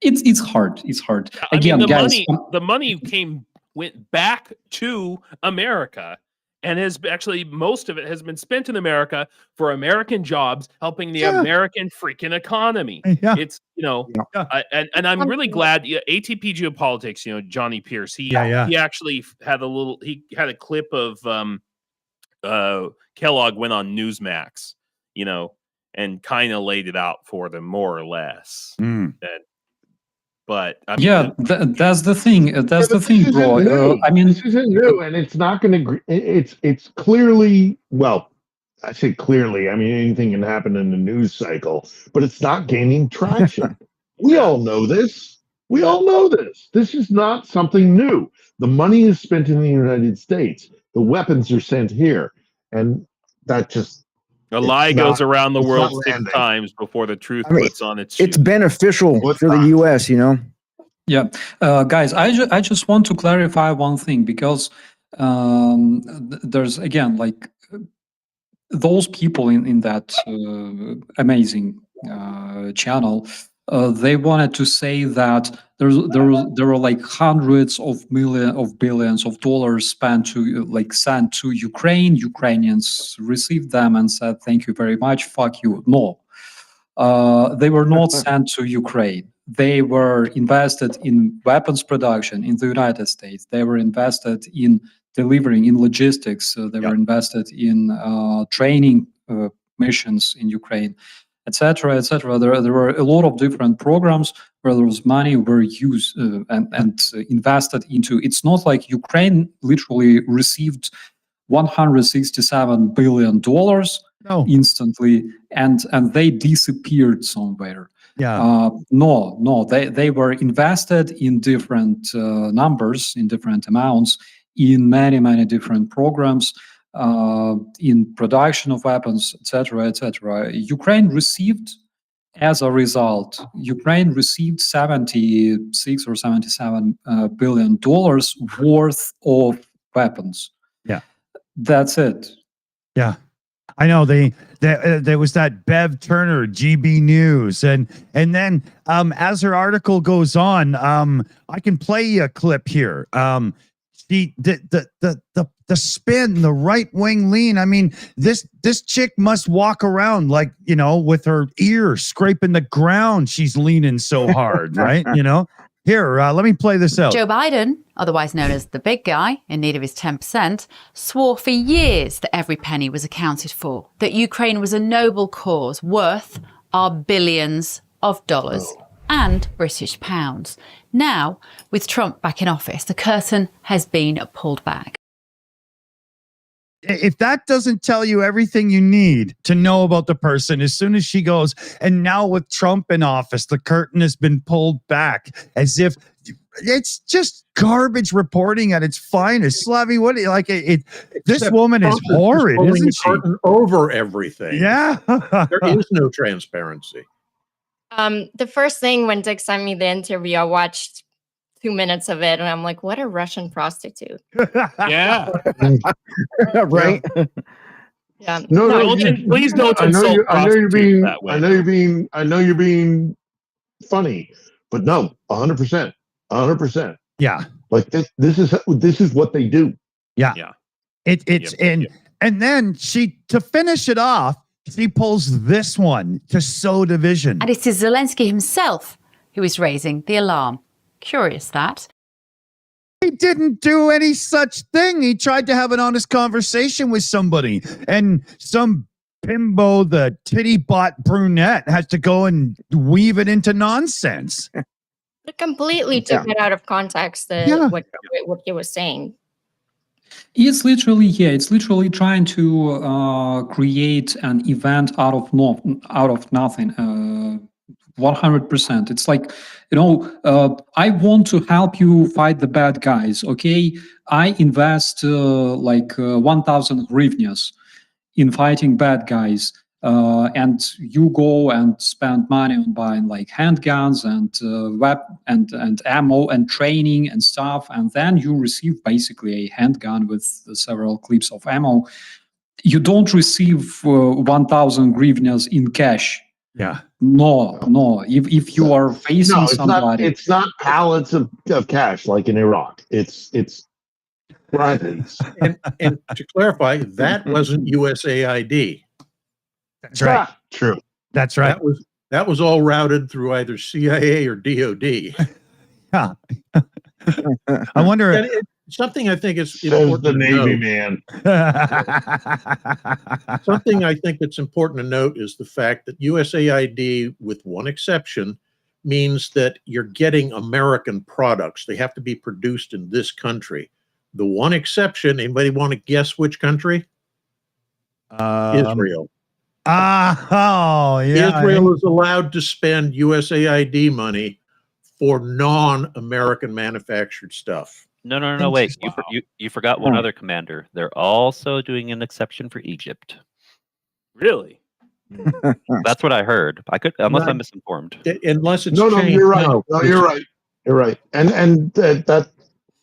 [SPEAKER 9] It's hard. Again, guys,
[SPEAKER 3] the money went back to America, and has actually, most of it has been spent in America for American jobs, helping the American freaking economy.
[SPEAKER 1] Yeah.
[SPEAKER 3] It's and I'm really glad ATP Geopolitics, Johnny Pierce, he actually had a clip of Kellogg went on Newsmax, and kind of laid it out for them more or less. But I mean,
[SPEAKER 9] that's the thing. That's the thing, bro. I mean,
[SPEAKER 8] this isn't new, and it's not going to. It's clearly, well, I say clearly. I mean, anything can happen in the news cycle, but it's not gaining traction. We all know this. We all know this. This is not something new. The money is spent in the United States. The weapons are sent here, and that just.
[SPEAKER 3] A lie goes around the world 6 times before the truth puts on its shoes.
[SPEAKER 2] It's beneficial for the U.S.,
[SPEAKER 9] Yeah, guys, I just want to clarify one thing, because there's, again, like, those people in that amazing channel, they wanted to say that there were like hundreds of billions of dollars sent to Ukraine. Ukrainians received them and said, thank you very much, fuck you. No, they were not sent to Ukraine. They were invested in weapons production in the United States. They were invested in delivering, in logistics. They were invested in training missions in Ukraine, etc., etc. There were a lot of different programs where those money were used and invested into. It's not like Ukraine literally received $167 billion
[SPEAKER 1] No.
[SPEAKER 9] instantly, and they disappeared somewhere.
[SPEAKER 1] Yeah.
[SPEAKER 9] No, they were invested in different numbers, in different amounts, in many different programs, in production of weapons, etc., etc. Ukraine received, as a result, Ukraine received $76 or $77 billion worth of weapons.
[SPEAKER 1] Yeah.
[SPEAKER 9] That's it.
[SPEAKER 1] Yeah. I know there was that Bev Turner, GB News, and then as her article goes on, I can play you a clip here. The spin, the right wing lean. I mean, this chick must walk around like, with her ear scraping the ground. She's leaning so hard, right? Here, let me play this out.
[SPEAKER 7] Joe Biden, otherwise known as the big guy in need of his 10%, swore for years that every penny was accounted for, that Ukraine was a noble cause worth our billions of dollars and British pounds. Now, with Trump back in office, the curtain has been pulled back.
[SPEAKER 1] If that doesn't tell you everything you need to know about the person, as soon as she goes, and now with Trump in office, the curtain has been pulled back, as if it's just garbage reporting at its finest. Slavy, what do you like? This woman is horrid, isn't she?
[SPEAKER 6] Curtain over everything.
[SPEAKER 1] Yeah.
[SPEAKER 6] There is no transparency.
[SPEAKER 4] The first thing when Dick sent me the interview, I watched 2 minutes of it, and I'm like, what a Russian prostitute.
[SPEAKER 3] Yeah.
[SPEAKER 2] Right?
[SPEAKER 4] Yeah.
[SPEAKER 8] No,
[SPEAKER 3] Please don't insult prostitutes that way.
[SPEAKER 8] I know you're being funny, but no, 100%. 100%.
[SPEAKER 1] Yeah.
[SPEAKER 8] Like this is what they do.
[SPEAKER 1] Yeah.
[SPEAKER 3] Yeah.
[SPEAKER 1] And then to finish it off, she pulls this one to sow division.
[SPEAKER 7] And it is Zelensky himself who is raising the alarm. Curious that.
[SPEAKER 1] He didn't do any such thing. He tried to have an honest conversation with somebody, and some bimbo, the titty bot brunette, has to go and weave it into nonsense.
[SPEAKER 4] It completely took it out of context, what he was saying.
[SPEAKER 9] It's literally trying to create an event out of nothing. 100%. It's like, I want to help you fight the bad guys. Okay, I invest 1,000 hryvnias in fighting bad guys, and you go and spend money on buying like handguns and and ammo and training and stuff, and then you receive basically a handgun with several clips of ammo. You don't receive 1,000 hryvnias in cash.
[SPEAKER 1] Yeah.
[SPEAKER 9] No. If you are facing somebody,
[SPEAKER 8] it's not pallets of cash like in Iraq. It's Bradleys.
[SPEAKER 6] And to clarify, that wasn't USAID.
[SPEAKER 1] That's right.
[SPEAKER 8] True.
[SPEAKER 1] That's right.
[SPEAKER 6] That was all routed through either CIA or DOD.
[SPEAKER 1] Yeah. I wonder.
[SPEAKER 6] Something I think is
[SPEAKER 8] Says
[SPEAKER 6] important
[SPEAKER 8] the
[SPEAKER 6] to
[SPEAKER 8] Navy
[SPEAKER 6] note.
[SPEAKER 8] man.
[SPEAKER 6] Something I think that's important to note is the fact that USAID, with one exception, means that you're getting American products. They have to be produced in this country. The one exception, anybody want to guess which country? Israel. Israel is allowed to spend USAID money for non-American manufactured stuff.
[SPEAKER 5] No, wait. You forgot one other commander. They're also doing an exception for Egypt.
[SPEAKER 3] Really?
[SPEAKER 5] That's what I heard. Unless I'm misinformed.
[SPEAKER 6] Unless it's
[SPEAKER 8] No,
[SPEAKER 6] changed.
[SPEAKER 8] you're right. No, you're right. You're right. And that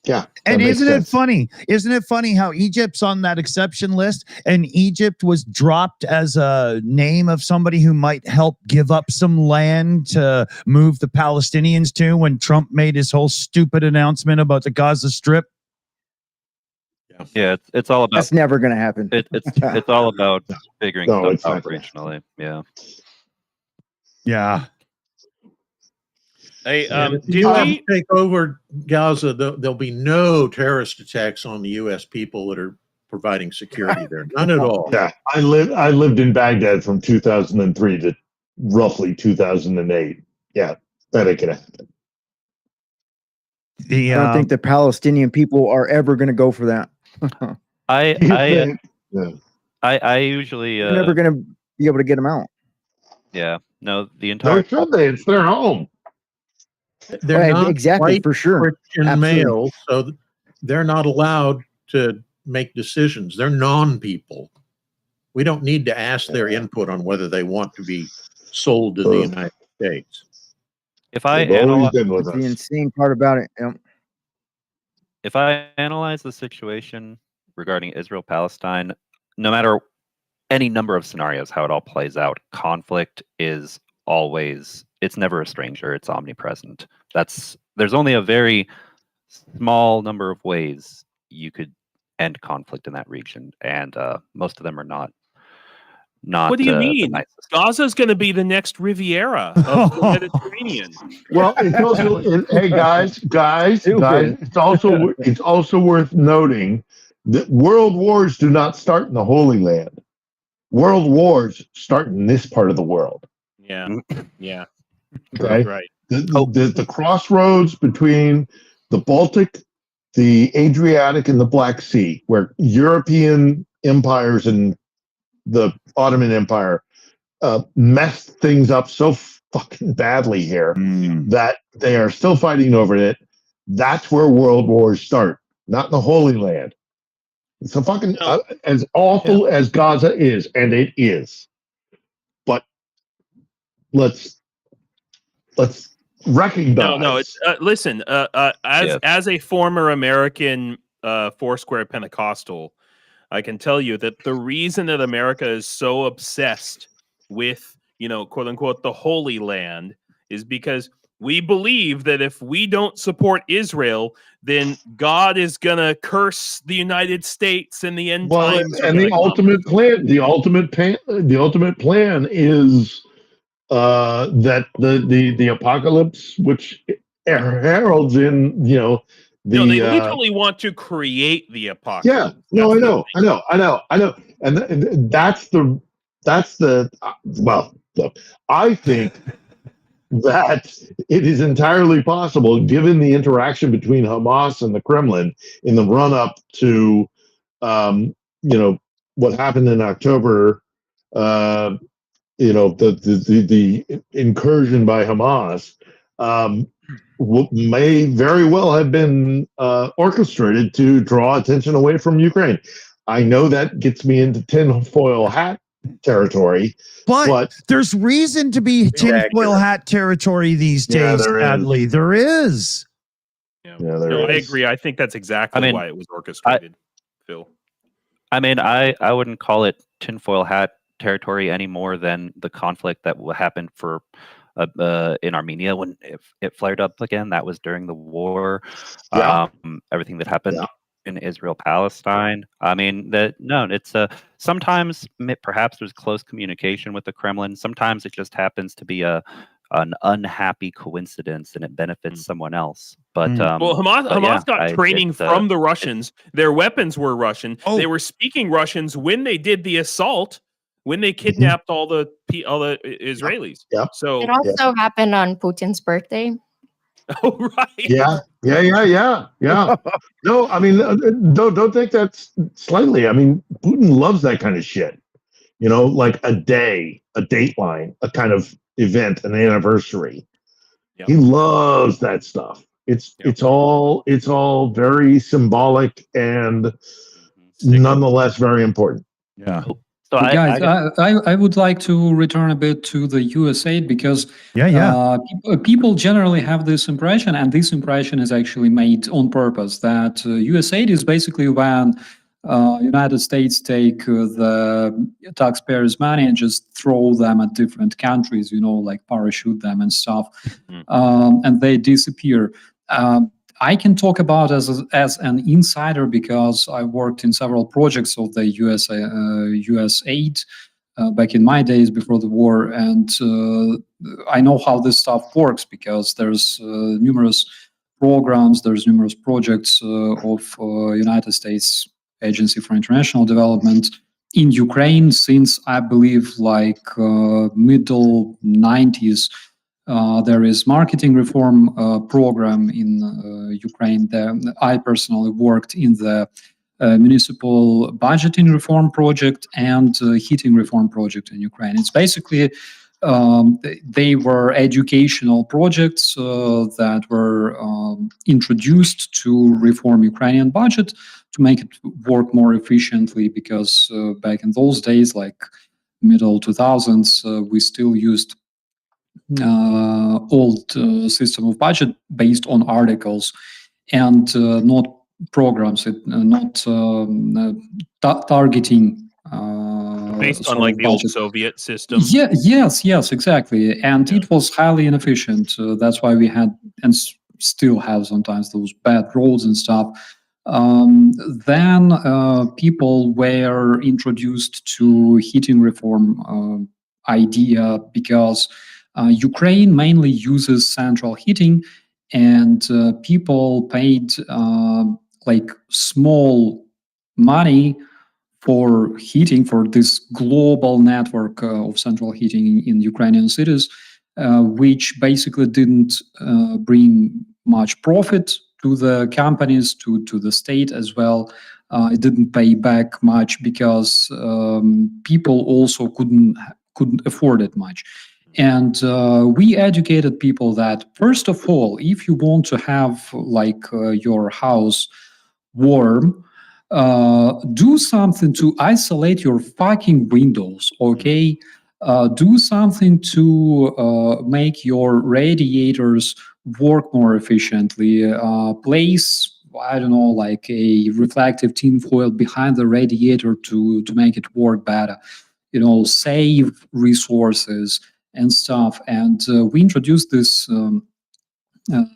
[SPEAKER 8] yeah.
[SPEAKER 1] And isn't it funny? Isn't it funny how Egypt's on that exception list, and Egypt was dropped as a name of somebody who might help give up some land to move the Palestinians to when Trump made his whole stupid announcement about the Gaza Strip?
[SPEAKER 5] Yeah, it's all about.
[SPEAKER 2] That's never going to happen.
[SPEAKER 5] It's all about figuring stuff out
[SPEAKER 8] exactly.
[SPEAKER 5] regionally. Yeah.
[SPEAKER 1] Yeah.
[SPEAKER 3] Hey,
[SPEAKER 6] If you take over Gaza, there'll be no terrorist attacks on the U.S. people that are providing security there. None at all.
[SPEAKER 8] Yeah, I lived in Baghdad from 2003 to roughly 2008. Yeah, that ain't gonna happen.
[SPEAKER 2] I don't think the Palestinian people are ever going to go for that.
[SPEAKER 5] I I usually
[SPEAKER 2] You're never going to be able to get them out.
[SPEAKER 5] yeah, no, the entire
[SPEAKER 8] Nor should they. It's their home.
[SPEAKER 6] They're
[SPEAKER 2] Right,
[SPEAKER 6] not
[SPEAKER 2] exactly,
[SPEAKER 6] white
[SPEAKER 2] for sure.
[SPEAKER 6] Christian
[SPEAKER 2] Absolutely.
[SPEAKER 6] male, so they're not allowed to make decisions. They're non-people. We don't need to ask their input on whether they want to be sold to the United States.
[SPEAKER 5] if I
[SPEAKER 8] They've always
[SPEAKER 5] analyze
[SPEAKER 8] been with
[SPEAKER 2] That's the
[SPEAKER 8] us.
[SPEAKER 2] insane part about it.
[SPEAKER 5] if I analyze the situation regarding Israel-Palestine, no matter any number of scenarios, how it all plays out, conflict is always, it's never a stranger, it's omnipresent. There's only a very small number of ways you could end conflict in that region, and most of them are not.
[SPEAKER 3] What do you mean?
[SPEAKER 5] nicest.
[SPEAKER 3] Gaza's going to be the next Riviera of the Mediterranean.
[SPEAKER 8] Well, it's also hey guys,
[SPEAKER 2] Stupid.
[SPEAKER 8] it's also worth noting that world wars do not start in the Holy Land. World wars start in this part of the world.
[SPEAKER 3] Yeah, yeah,
[SPEAKER 8] Okay,
[SPEAKER 3] right.
[SPEAKER 8] The crossroads between the Baltic, the Adriatic, and the Black Sea, where European empires and the Ottoman Empire messed things up so fucking badly here that they are still fighting over it. That's where world wars start, not in the Holy Land. It's a fucking as awful as Gaza is, and it is. But let's recognize.
[SPEAKER 3] No. It's listen. As a former American Foursquare Pentecostal, I can tell you that the reason that America is so obsessed with, quote unquote, the Holy Land is because we believe that if we don't support Israel, then God is going to curse the United States in the end times.
[SPEAKER 8] And the ultimate plan is that the apocalypse, which heralds in,
[SPEAKER 3] they literally want to create the apocalypse.
[SPEAKER 8] Yeah, no, I know, and that's the well, look, I think that it is entirely possible, given the interaction between Hamas and the Kremlin in the run-up to, what happened in October, the incursion by Hamas, may very well have been orchestrated to draw attention away from Ukraine. I know that gets me into tinfoil hat territory, but
[SPEAKER 1] there's reason to be tinfoil hat territory these days. Sadly, there is.
[SPEAKER 3] Yeah, I agree. I think that's exactly why it was orchestrated, Phil.
[SPEAKER 5] I mean, I wouldn't call it tinfoil hat territory any more than the conflict that happened for in Armenia when it flared up again. That was during the war. Everything that happened in Israel-Palestine. I mean, it's sometimes perhaps there's close communication with the Kremlin. Sometimes it just happens to be an unhappy coincidence and it benefits someone else. But
[SPEAKER 3] Hamas got training from the Russians. Their weapons were Russian. They were speaking Russians when they did the assault, when they kidnapped all the Israelis. So
[SPEAKER 4] it also happened on Putin's birthday.
[SPEAKER 3] Oh, right.
[SPEAKER 8] Yeah. No, I mean, don't think that's slightly. I mean, Putin loves that kind of shit. Like a dateline, a kind of event, an anniversary. Yep. He loves that stuff. It's all very symbolic and nonetheless very important.
[SPEAKER 1] Yeah.
[SPEAKER 9] So I would like to return a bit to the US aid because people generally have this impression, and this impression is actually made on purpose, that US aid is basically when United States take the taxpayers' money and just throw them at different countries, like parachute them and stuff, and they disappear. I can talk about as an insider because I worked in several projects of the US aid back in my days before the war, and I know how this stuff works because there's numerous programs, there's numerous projects of United States Agency for International Development in Ukraine since I believe middle 90s. There is marketing reform program in Ukraine. I personally worked in the municipal budgeting reform project and heating reform project in Ukraine. It's basically they were educational projects that were introduced to reform Ukrainian budget to make it work more efficiently, because back in those days, like middle 2000s, we still used old system of budget based on articles and not programs, not targeting
[SPEAKER 3] based on
[SPEAKER 9] sort
[SPEAKER 3] like
[SPEAKER 9] of
[SPEAKER 3] the old
[SPEAKER 9] budget.
[SPEAKER 3] Soviet system.
[SPEAKER 9] Yeah, yes, exactly. And it was highly inefficient. That's why we had and still have sometimes those bad roads and stuff. Then people were introduced to heating reform idea because Ukraine mainly uses central heating, and people paid like small money for heating for this global network of central heating in Ukrainian cities, which basically didn't bring much profit to the companies, to the state as well. It didn't pay back much because people also couldn't afford it much. And we educated people that, first of all, if you want to have like your house warm, do something to isolate your fucking windows, okay? Do something to make your radiators work more efficiently. Place, I don't know, like a reflective tinfoil behind the radiator to make it work better. You know, save resources and stuff. And we introduced this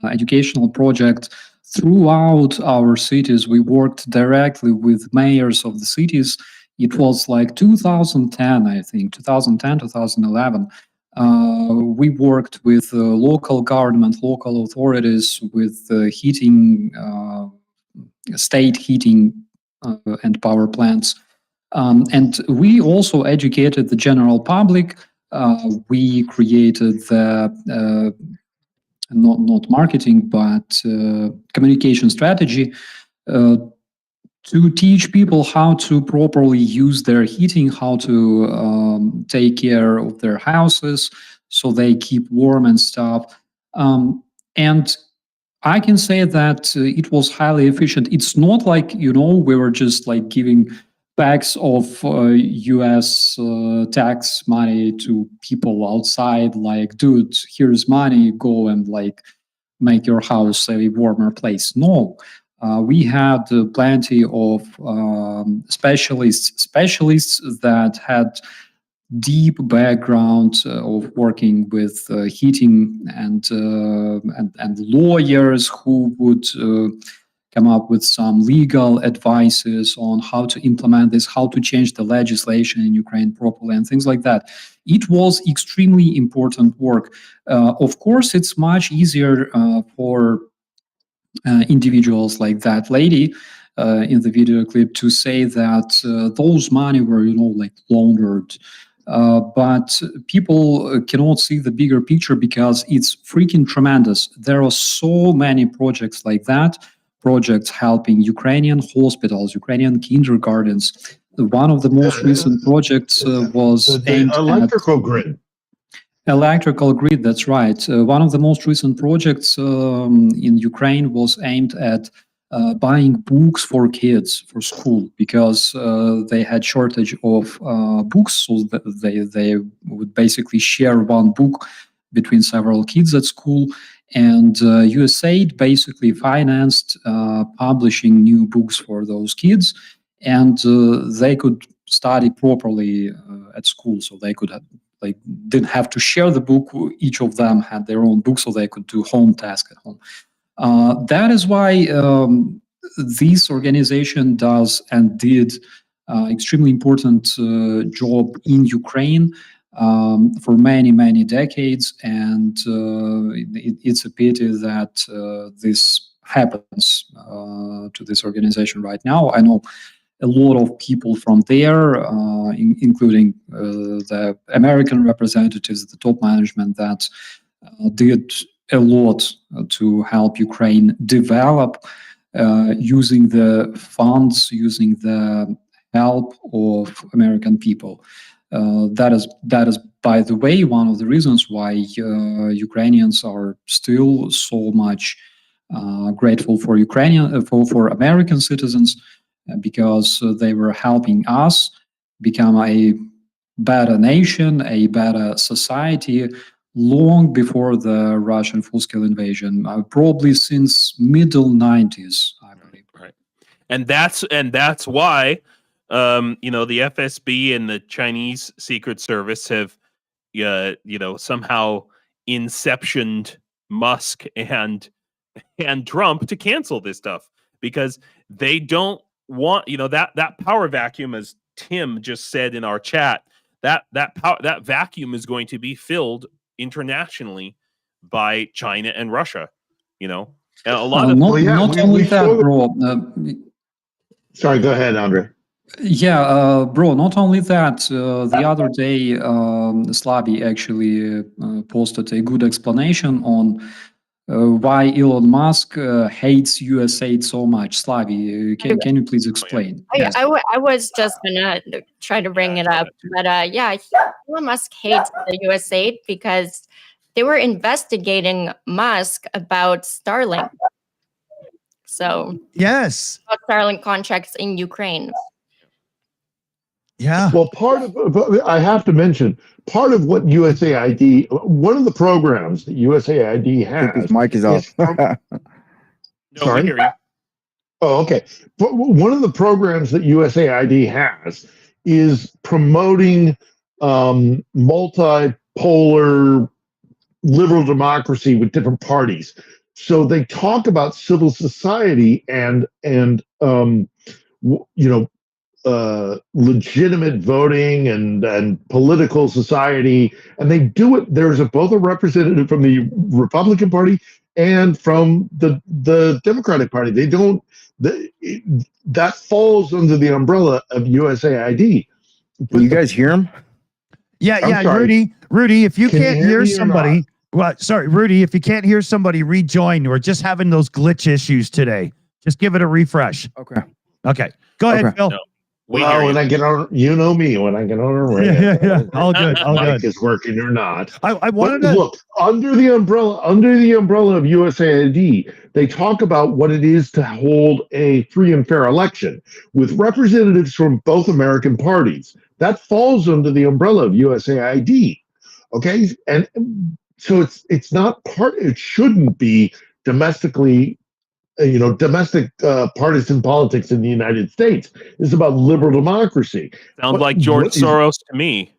[SPEAKER 9] educational project throughout our cities. We worked directly with mayors of the cities. It was like 2010, I think, 2010, 2011. We worked with local government, local authorities, with heating, state heating and power plants. And we also educated the general public. We created the not marketing, but communication strategy to teach people how to properly use their heating, how to take care of their houses so they keep warm and stuff. And I can say that it was highly efficient. It's not like, you know, we were just like giving bags of US tax money to people outside, like, dude, here's money, go and like make your house a warmer place. No, we had plenty of specialists that had deep background of working with heating and lawyers who would come up with some legal advices on how to implement this, how to change the legislation in Ukraine properly, and things like that. It was extremely important work. Of course, it's much easier for individuals like that lady in the video clip to say that those money were, you know, like laundered. But people cannot see the bigger picture because it's freaking tremendous. There are so many projects like that, projects helping Ukrainian hospitals, Ukrainian kindergartens. One of the most recent projects was
[SPEAKER 8] the electrical grid.
[SPEAKER 9] Electrical grid, that's right. One of the most recent projects in Ukraine was aimed at buying books for kids for school, because they had shortage of books, so that they would basically share one book between several kids at school. And USAID basically financed publishing new books for those kids, and they could study properly at school, so they could like didn't have to share the book. Each of them had their own book, so they could do home task at home. That is why this organization does and did extremely important job in Ukraine for many decades, and it's a pity that this happens to this organization right now. I know a lot of people from there, including the American representatives, the top management, that did a lot to help Ukraine develop using the funds, using the help of American people. That is, by the way, one of the reasons why Ukrainians are still so much grateful for for American citizens, because they were helping us become a better nation, a better society, long before the Russian full-scale invasion, probably since middle 90s, I believe.
[SPEAKER 3] Right, and that's why the FSB and the Chinese Secret Service have somehow inceptioned Musk and Trump to cancel this stuff, because they don't want that power vacuum, as Tim just said in our chat. That vacuum is going to be filled internationally by China and Russia. And a lot of
[SPEAKER 9] not only that, bro.
[SPEAKER 8] Sorry, go ahead, Andre.
[SPEAKER 9] Yeah, bro, not only that, the other day, Slavi actually posted a good explanation on why Elon Musk hates US aid so much. Slavi, can you please explain?
[SPEAKER 4] Yes. I was just gonna try to bring it up, but Elon Musk hates the US aid because they were investigating Musk about Starlink. So
[SPEAKER 1] yes,
[SPEAKER 4] about Starlink contracts in Ukraine.
[SPEAKER 1] Yeah.
[SPEAKER 8] Well, I have to mention, part of what USAID, one of the programs that USAID has.
[SPEAKER 2] I think his mic is off.
[SPEAKER 8] Sorry?
[SPEAKER 3] We hear you.
[SPEAKER 8] Oh, okay. But one of the programs that USAID has is promoting multipolar liberal democracy with different parties. So they talk about civil society and legitimate voting and political society, and they do it. There's both a representative from the Republican Party and from the Democratic Party. They don't. That falls under the umbrella of USAID.
[SPEAKER 2] Can you guys hear him?
[SPEAKER 1] Yeah,
[SPEAKER 8] sorry.
[SPEAKER 1] Rudy, if you
[SPEAKER 8] Can
[SPEAKER 1] can't
[SPEAKER 8] you hear
[SPEAKER 1] hear
[SPEAKER 8] me or
[SPEAKER 1] somebody, Rudy, if you can't hear somebody, rejoin. We're just having those glitch issues today. Just give it a refresh.
[SPEAKER 2] Okay.
[SPEAKER 1] Go ahead, Phil.
[SPEAKER 3] No.
[SPEAKER 8] Well, when I get on, you know me, when I get on a rant,
[SPEAKER 1] Yeah. All good. All
[SPEAKER 8] mic
[SPEAKER 1] good.
[SPEAKER 8] is working or not.
[SPEAKER 1] I wanted to
[SPEAKER 8] look under the umbrella of USAID. They talk about what it is to hold a free and fair election with representatives from both American parties. That falls under the umbrella of USAID. Okay, and so it's not part. It shouldn't be domestically. Domestic partisan politics in the United States. It's about liberal democracy.
[SPEAKER 3] Sounds like George Soros to me.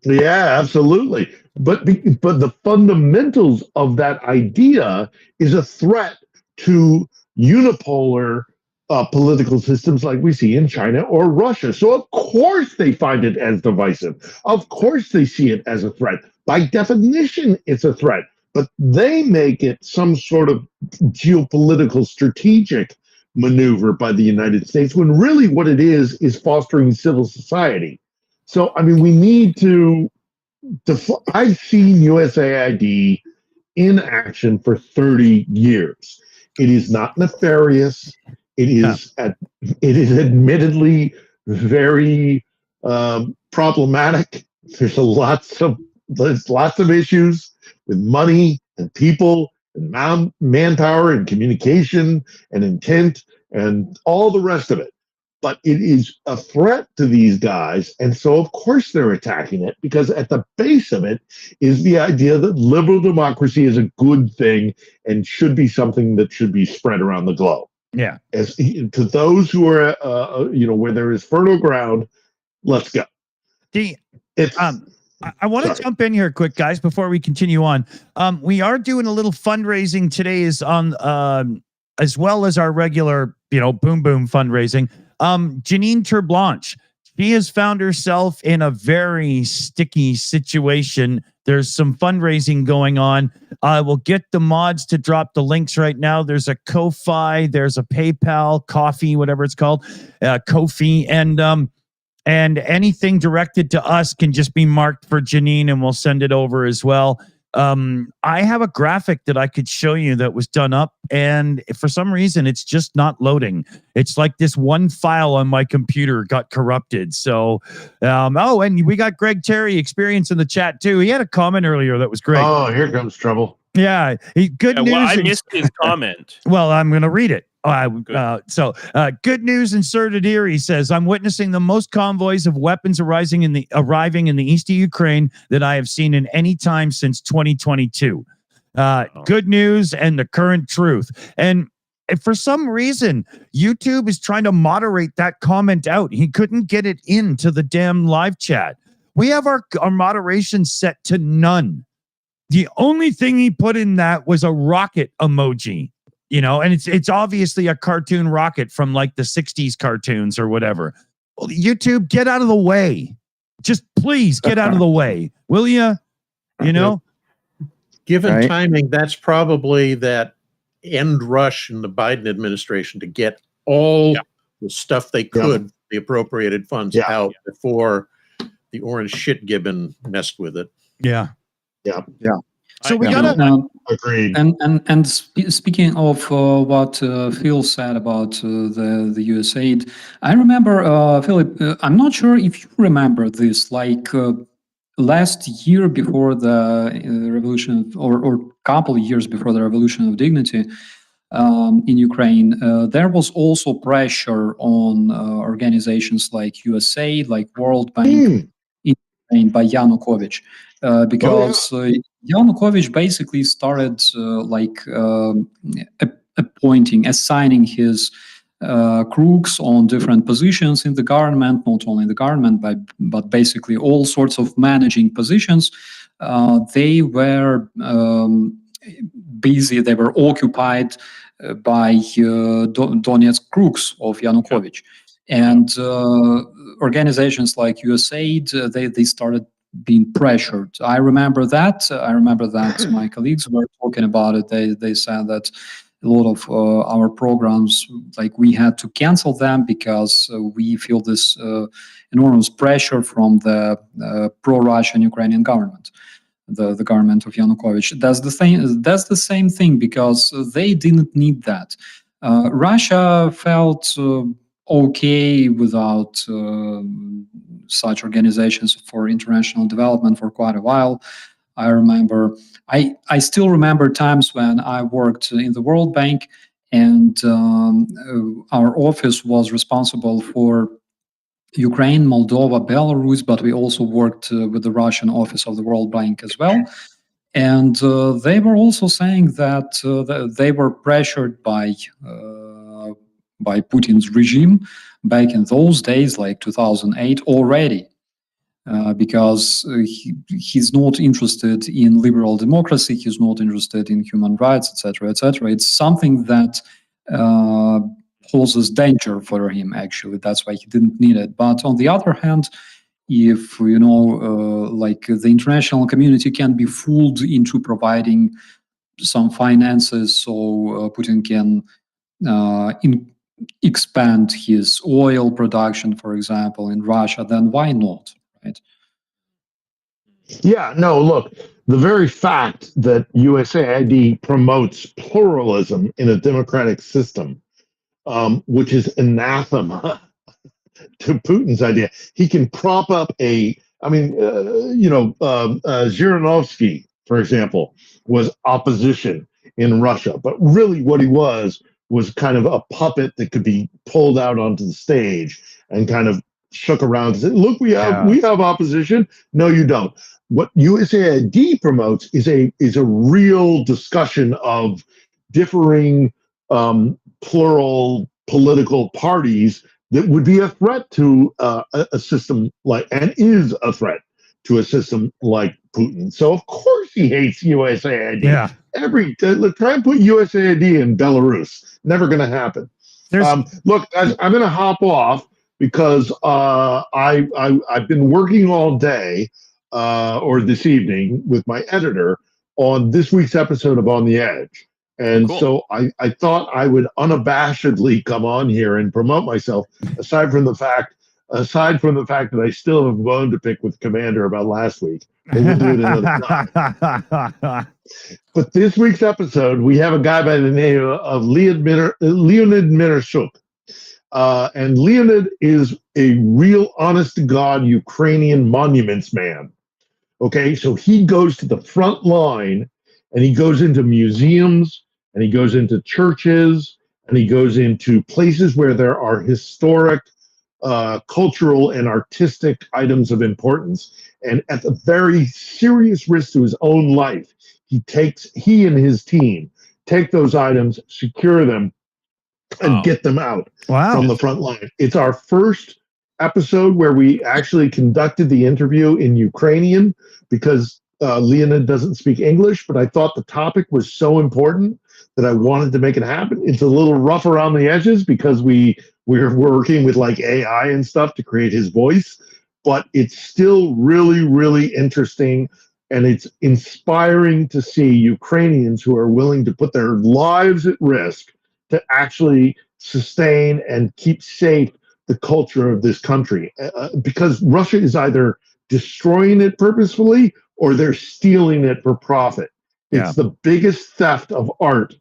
[SPEAKER 8] Yeah, absolutely. But the fundamentals of that idea is a threat to unipolar political systems like we see in China or Russia. So of course they find it as divisive. Of course they see it as a threat. By definition, it's a threat. But they make it some sort of geopolitical strategic maneuver by the United States, when really what it is fostering civil society. So, I mean, we need to I've seen USAID in action for 30 years. It is not nefarious. It is admittedly very problematic. There's lots of issues with money and people and manpower and communication and intent and all the rest of it. But it is a threat to these guys. And so, of course, they're attacking it, because at the base of it is the idea that liberal democracy is a good thing and should be something that should be spread around the globe.
[SPEAKER 1] Yeah.
[SPEAKER 8] As to those who are, where there is fertile ground, let's go.
[SPEAKER 1] I want to jump in here quick, guys, before we continue on. We are doing a little fundraising today, is on as well as our regular, boom fundraising. Janine Terblanche, she has found herself in a very sticky situation. There's some fundraising going on. I will get the mods to drop the links right now. There's a Ko-Fi, there's a PayPal, Coffee, whatever it's called, Ko-Fi, and anything directed to us can just be marked for Janine, and we'll send it over as well. I have a graphic that I could show you that was done up, and for some reason it's just not loading. It's like this one file on my computer got corrupted. So and we got Greg Terry Experience in the chat too. He had a comment earlier that was great.
[SPEAKER 8] Oh, here comes trouble.
[SPEAKER 1] Yeah, good news.
[SPEAKER 3] Well, I missed his comment.
[SPEAKER 1] Well, I'm going to read it. Good news inserted here. He says, I'm witnessing the most convoys of weapons arriving in the east of Ukraine that I have seen in any time since 2022. Good news and the current truth. And for some reason, YouTube is trying to moderate that comment out. He couldn't get it into the damn live chat. We have our moderation set to none. The only thing he put in that was a rocket emoji. And it's obviously a cartoon rocket from like the 60s cartoons or whatever. Well, YouTube, get out of the way. Just please get out of the way. Will you?
[SPEAKER 6] Given timing, that's probably that end rush in the Biden administration to get all the stuff they could, the appropriated funds out before the orange shit gibbon messed with it.
[SPEAKER 1] Yeah.
[SPEAKER 2] So
[SPEAKER 1] we gotta
[SPEAKER 8] agreed.
[SPEAKER 9] And speaking of what Phil said about the US aid, I remember, Philip, I'm not sure if you remember this, like last year before the revolution, or couple of years before the Revolution of Dignity in Ukraine, there was also pressure on organizations like USAID, like World Bank, in Ukraine by Yanukovych. Because Yanukovych basically started assigning his crooks on different positions in the government, not only in the government, but basically all sorts of managing positions. They were busy, they were occupied by Donetsk crooks of Yanukovych. And organizations like USAID, they started being pressured. I remember that. My colleagues were talking about it. They said that a lot of our programs, like we had to cancel them because we feel this enormous pressure from the pro-Russian Ukrainian government, the government of Yanukovych. That's the same thing because they didn't need that. Russia felt okay without such organizations for international development for quite a while. I still remember times when I worked in the World Bank, and our office was responsible for Ukraine, Moldova, Belarus, but we also worked with the Russian office of the World Bank as well. And they were also saying that they were pressured by Putin's regime back in those days, like 2008 already, because he's not interested in liberal democracy, he's not interested in human rights, etc., etc. It's something that poses danger for him, actually. That's why he didn't need it. But on the other hand, if, like the international community can be fooled into providing some finances so Putin can expand his oil production, for example, in Russia, then why not, right?
[SPEAKER 8] Yeah, no, look, the very fact that USAID promotes pluralism in a democratic system, which is anathema to Putin's idea. He can prop up Zhirinovsky, for example, was opposition in Russia, but really what he was kind of a puppet that could be pulled out onto the stage and kind of shook around and said, look, we have opposition. No, you don't. What USAID promotes is a real discussion of differing plural political parties that would be a threat to a system like, and is a threat to a system like Putin. So of course he hates USAID.
[SPEAKER 1] Yeah.
[SPEAKER 8] Try and put USAID in Belarus. Never going to happen. Look, I'm going to hop off because I've been working all day or this evening with my editor on this week's episode of On the Edge. And so I thought I would unabashedly come on here and promote myself, aside from the fact aside from the fact that I still have a bone to pick with Commander about last week. But we'll do it another time. But this week's episode, we have a guy by the name of Leonid Miroshuk. And Leonid is a real honest-to-God Ukrainian monuments man. Okay, so he goes to the front line, and he goes into museums, and he goes into churches, and he goes into places where there are historic, cultural, and artistic items of importance. And at the very serious risk to his own life, he and his team take those items, secure them, and get them out from the front line. It's our first episode where we actually conducted the interview in Ukrainian because Leonid doesn't speak English, but I thought the topic was so important that I wanted to make it happen. It's a little rough around the edges because we're working with like AI and stuff to create his voice, but it's still really, really interesting. And it's inspiring to see Ukrainians who are willing to put their lives at risk to actually sustain and keep safe the culture of this country. Because Russia is either destroying it purposefully or they're stealing it for profit. It's the biggest theft of art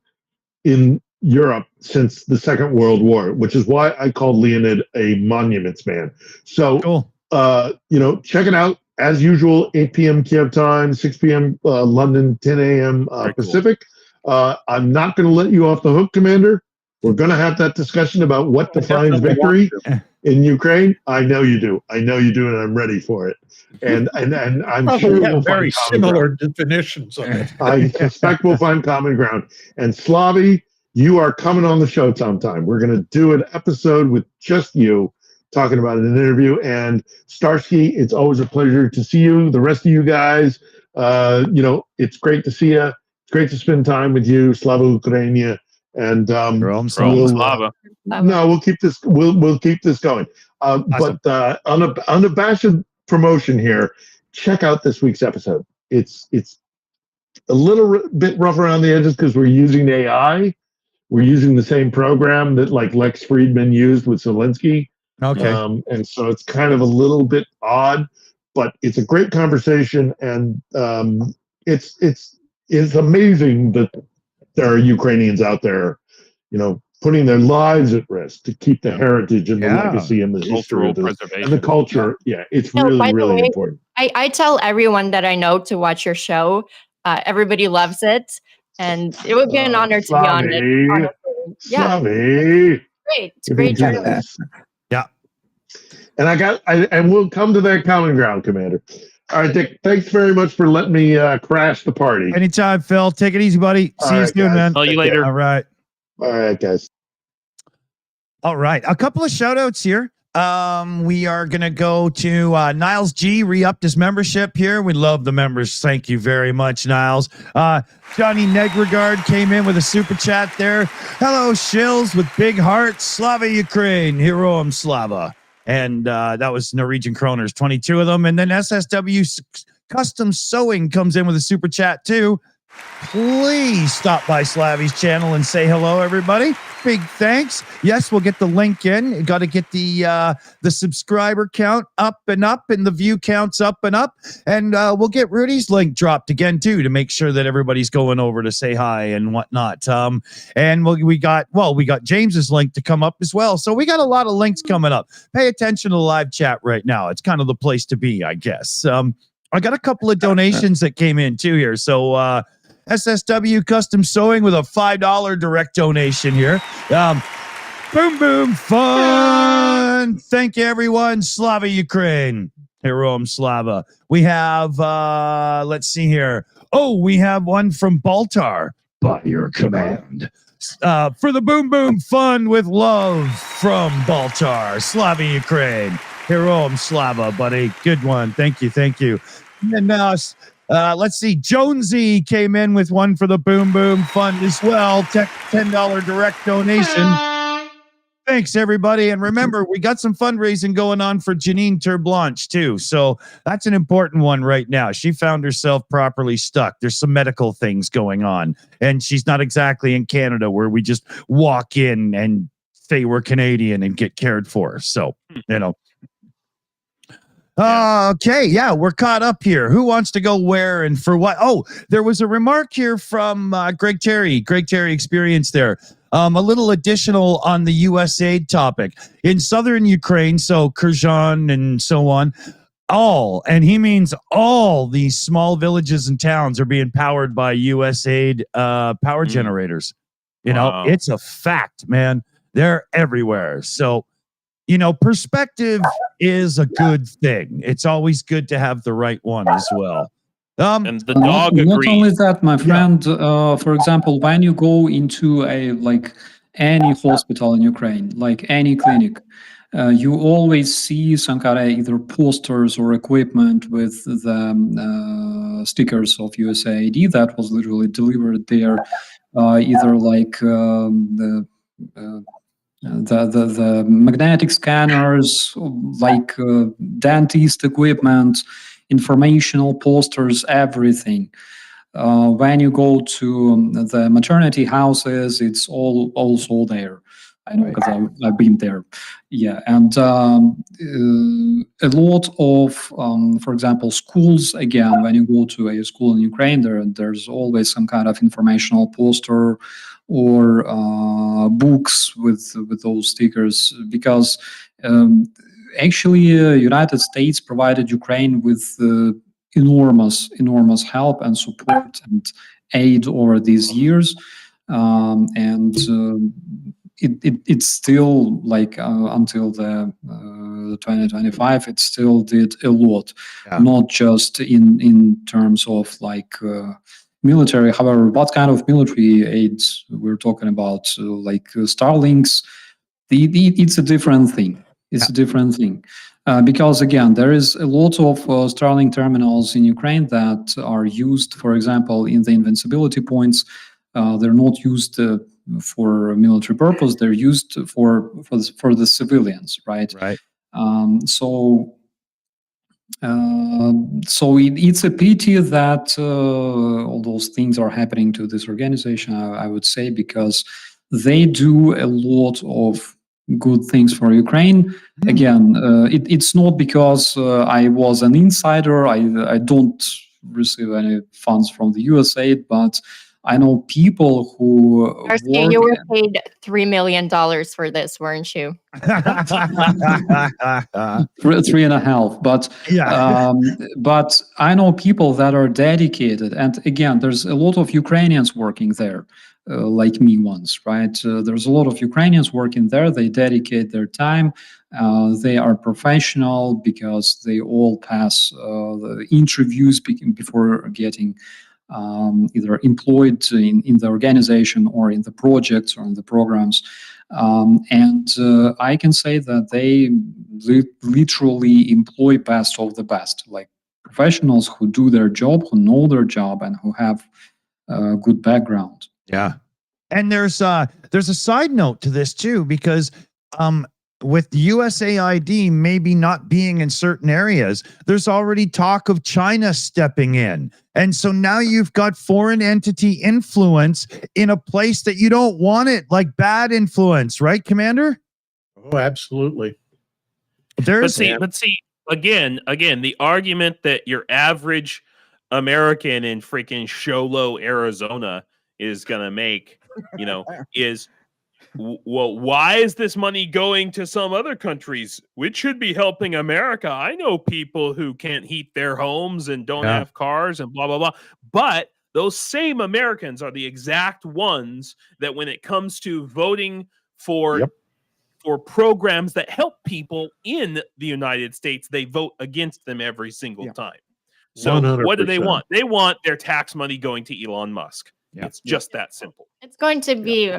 [SPEAKER 8] in Europe since the Second World War, which is why I call Leonid a monuments man. So, check it out. As usual, 8 p.m. Kiev time, 6 p.m. London, 10 a.m. Pacific. I'm not going to let you off the hook, Commander. We're going to have that discussion about what defines victory in Ukraine. I know you do. And I'm ready for it. And I'm sure we'll
[SPEAKER 6] very
[SPEAKER 8] find
[SPEAKER 6] similar definitions of it.
[SPEAKER 8] I suspect we'll find common ground. And Slavi, you are coming on the show sometime. We're going to do an episode with just you, talking about an interview. And Starsky, it's always a pleasure to see you. The rest of you guys, it's great to see you. It's great to spend time with you, Slava Ukraini. And
[SPEAKER 3] Slava.
[SPEAKER 8] We'll keep this. We'll keep this going. Awesome. But unabashed promotion here. Check out this week's episode. It's a little bit rough around the edges because we're using AI. We're using the same program that like Lex Friedman used with Zelensky.
[SPEAKER 1] Okay.
[SPEAKER 8] And so it's kind of a little bit odd, but it's a great conversation, and it's amazing that there are Ukrainians out there, putting their lives at risk to keep the heritage and the legacy and the history of this, and the culture. Yeah, it's really important.
[SPEAKER 4] I tell everyone that I know to watch your show. Everybody loves it, and it would be an honor to be on it.
[SPEAKER 8] Slavi.
[SPEAKER 4] Great. It's great.
[SPEAKER 1] Yeah.
[SPEAKER 8] And we'll come to that common ground, Commander. All right, Dick, thanks very much for letting me crash the party.
[SPEAKER 1] Anytime, Phil. Take it easy, buddy. See you soon, man.
[SPEAKER 3] Tell you later.
[SPEAKER 1] All right.
[SPEAKER 8] All right, guys.
[SPEAKER 1] All right. A couple of shout outs here. We are going to go to Niles G, re-upped his membership here. We love the members. Thank you very much, Niles. Johnny Negregard came in with a super chat there. Hello, Shills with big hearts. Slava Ukraine. Heroam Slava. And that was Norwegian Kroners, 22 of them. And then SSW Custom Sewing comes in with a super chat too. Please stop by Slavy's channel and say hello, everybody. Big thanks. Yes, we'll get the link in. Got to get the subscriber count up and the view counts up and up. And we'll get Rudy's link dropped again, too, to make sure that everybody's going over to say hi and whatnot. And we got James's link to come up as well. So we got a lot of links coming up. Pay attention to the live chat right now. It's kind of the place to be, I guess. I got a couple of donations that came in, too, here. So SSW Custom Sewing with a $5 direct donation here. Boom, boom, fun. Thank you, everyone. Slava Ukraine. Heroam Slava. We have, let's see here. Oh, we have one from Baltar. By your command. For the boom, boom, fun with love from Baltar. Slava Ukraine. Heroam Slava, buddy. Good one. Thank you. And now, let's see. Jonesy came in with one for the Boom Boom Fund as well. $10 direct donation. Thanks, everybody. And remember, we got some fundraising going on for Janine Terblanche, too. So that's an important one right now. She found herself properly stuck. There's some medical things going on. And she's not exactly in Canada where we just walk in and say we're Canadian and get cared for. So, Okay, yeah, we're caught up here. Who wants to go where and for what? Oh, there was a remark here from Greg Terry Experience there. A little additional on the USAID topic. In southern Ukraine, so Kherson and so on, and he means all these small villages and towns are being powered by USAID power generators. You know, it's a fact, man. They're everywhere. So, perspective is a good thing. It's always good to have the right one as well.
[SPEAKER 3] And the dog agrees.
[SPEAKER 9] Not only that, my friend, for example, when you go into any hospital in Ukraine, like any clinic, you always see some kind of either posters or equipment with the stickers of USAID that was literally delivered there, either like the magnetic scanners, like dentist equipment, informational posters, everything. When you go to the maternity houses, it's all also there. I know because I've been there. Yeah, and a lot of, for example, schools. Again, when you go to a school in Ukraine, there's always some kind of informational poster or books with those stickers, because actually, United States provided Ukraine with enormous help and support and aid over these years, and it's still like until the 2025, it still did a lot, not just in terms of like military. However, what kind of military aids we're talking about, like Starlinks, it's a different thing. It's a different thing. Because again, there is a lot of Starlink terminals in Ukraine that are used, for example, in the invincibility points. They're not used for military purpose. They're used for the civilians, right?
[SPEAKER 1] Right.
[SPEAKER 9] So it's a pity that all those things are happening to this organization, I would say, because they do a lot of good things for Ukraine. Again, it's not because I was an insider. I don't receive any funds from the USAID, but I know people who
[SPEAKER 4] you were paid $3 million for this, weren't you?
[SPEAKER 9] 3.5, but but I know people that are dedicated, and again, there's a lot of Ukrainians working there, like me once, right? There's a lot of Ukrainians working there. They dedicate their time. They are professional because they all pass the interviews before getting either employed in the organization or in the projects or in the programs. And I can say that they literally employ best of the best, like professionals who do their job, who know their job, and who have a good background.
[SPEAKER 1] Yeah. And there's a side note to this too, because with USAID maybe not being in certain areas, there's already talk of China stepping in. And so now you've got foreign entity influence in a place that you don't want it, like bad influence, right, Commander?
[SPEAKER 6] Oh, absolutely.
[SPEAKER 1] But
[SPEAKER 3] see, again, the argument that your average American in freaking Sholo, Arizona is going to make, is, well, why is this money going to some other countries, which should be helping America? I know people who can't heat their homes and don't have cars and blah, blah, blah. But those same Americans are the exact ones that when it comes to voting for programs that help people in the United States, they vote against them every single time. So 100%. What do they want? They want their tax money going to Elon Musk. Yeah. It's just that simple.
[SPEAKER 4] It's going to be,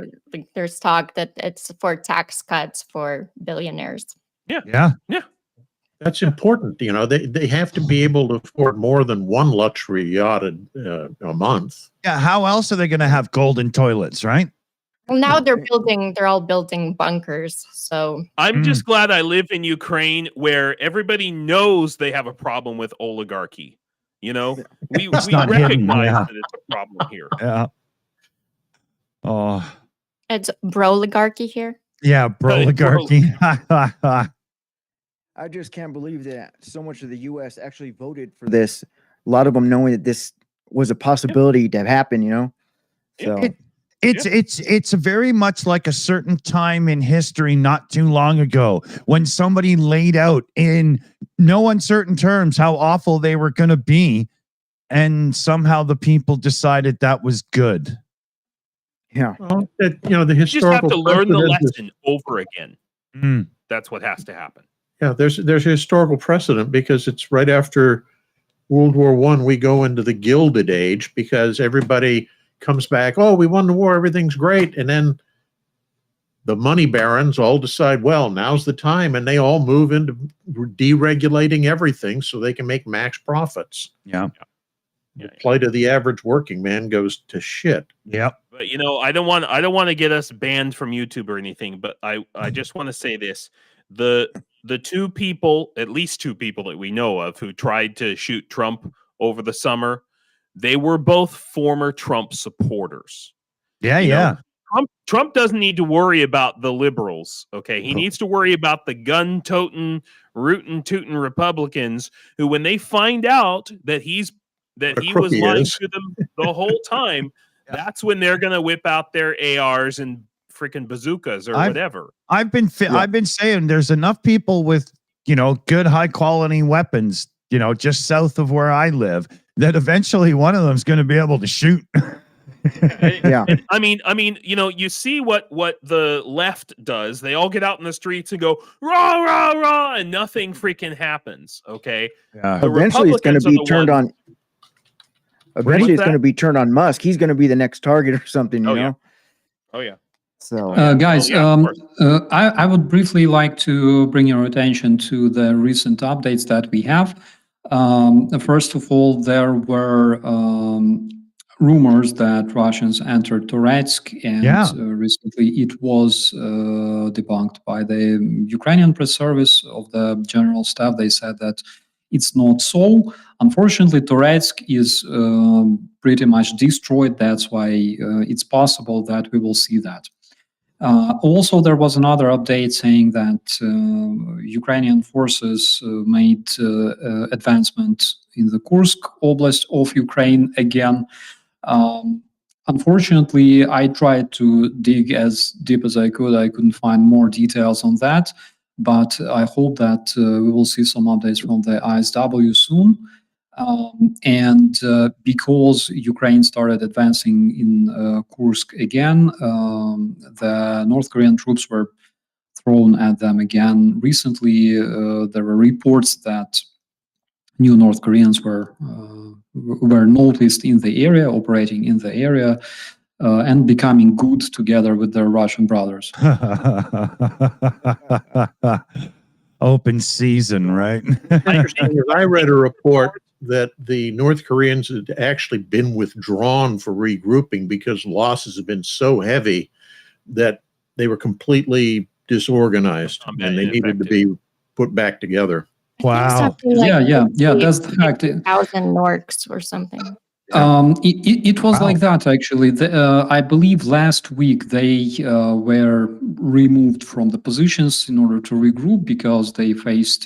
[SPEAKER 4] there's talk that it's for tax cuts for billionaires.
[SPEAKER 1] Yeah.
[SPEAKER 6] That's important. They have to be able to afford more than one luxury yacht a month.
[SPEAKER 1] Yeah. How else are they going to have golden toilets, right?
[SPEAKER 4] Well, now they're all building bunkers. So
[SPEAKER 3] I'm just glad I live in Ukraine where everybody knows they have a problem with oligarchy. We recognize that it's a problem here.
[SPEAKER 1] Yeah. Oh.
[SPEAKER 4] It's broligarchy here.
[SPEAKER 1] Yeah, broligarchy.
[SPEAKER 2] I just can't believe that so much of the U.S. actually voted for this. A lot of them knowing that this was a possibility to happen, you know? So
[SPEAKER 1] it's very much like a certain time in history not too long ago when somebody laid out in no uncertain terms how awful they were going to be, and somehow the people decided that was good.
[SPEAKER 2] yeah.
[SPEAKER 6] Well, the
[SPEAKER 3] You just have
[SPEAKER 6] historical
[SPEAKER 3] to learn the
[SPEAKER 6] precedent is-
[SPEAKER 3] lesson over again.
[SPEAKER 1] Mm.
[SPEAKER 3] That's what has to happen.
[SPEAKER 6] Yeah, there's a historical precedent because it's right after World War I, we go into the Gilded Age because everybody comes back, oh, we won the war, everything's great. And then the money barons all decide, well, now's the time. And they all move into deregulating everything so they can make max profits.
[SPEAKER 1] Yeah.
[SPEAKER 6] The plight of the average working man goes to shit.
[SPEAKER 1] Yep.
[SPEAKER 3] But you know, I don't want to get us banned from YouTube or anything, but I just want to say this. The two people, at least two people that we know of who tried to shoot Trump over the summer, they were both former Trump supporters.
[SPEAKER 1] Yeah,
[SPEAKER 3] You
[SPEAKER 1] yeah.
[SPEAKER 3] know, Trump doesn't need to worry about the liberals, okay? He needs to worry about the gun-toting, rootin'-tootin' Republicans who, when they find out that he was lying to them the whole time, that's when they're going to whip out their ARs and freaking bazookas or whatever.
[SPEAKER 1] I've been saying there's enough people with, good high quality weapons, just south of where I live, that eventually one of them's going to be able to shoot.
[SPEAKER 2] Yeah.
[SPEAKER 3] And I mean, you see what the left does. They all get out in the streets and go rah rah rah, and nothing freaking happens. Okay.
[SPEAKER 1] Yeah.
[SPEAKER 2] Eventually, it's going to be turned on. Eventually, it's going to be turned on Musk. He's going to be the next target or something. You know.
[SPEAKER 3] Oh yeah.
[SPEAKER 2] So,
[SPEAKER 9] guys, I would briefly like to bring your attention to the recent updates that we have. First of all, there were rumors that Russians entered Turetsk, and recently it was debunked by the Ukrainian press service of the General Staff. They said that it's not so. Unfortunately, Turetsk is pretty much destroyed. That's why it's possible that we will see that. Also, there was another update saying that Ukrainian forces made advancement in the Kursk Oblast of Ukraine again. Unfortunately, I tried to dig as deep as I could. I couldn't find more details on that, but I hope that we will see some updates from the ISW soon. And because Ukraine started advancing in Kursk again, the North Korean troops were thrown at them again. Recently, there were reports that new North Koreans were noticed in the area, operating in the area, and becoming good together with their Russian brothers.
[SPEAKER 1] Open season, right?
[SPEAKER 6] I read a report that the North Koreans had actually been withdrawn for regrouping because losses have been so heavy that they were completely disorganized and they needed to be put back together.
[SPEAKER 1] Wow.
[SPEAKER 9] Yeah. That's the fact.
[SPEAKER 4] 1,000 Norks or something.
[SPEAKER 9] It was like that, actually. I believe last week they were removed from the positions in order to regroup because they faced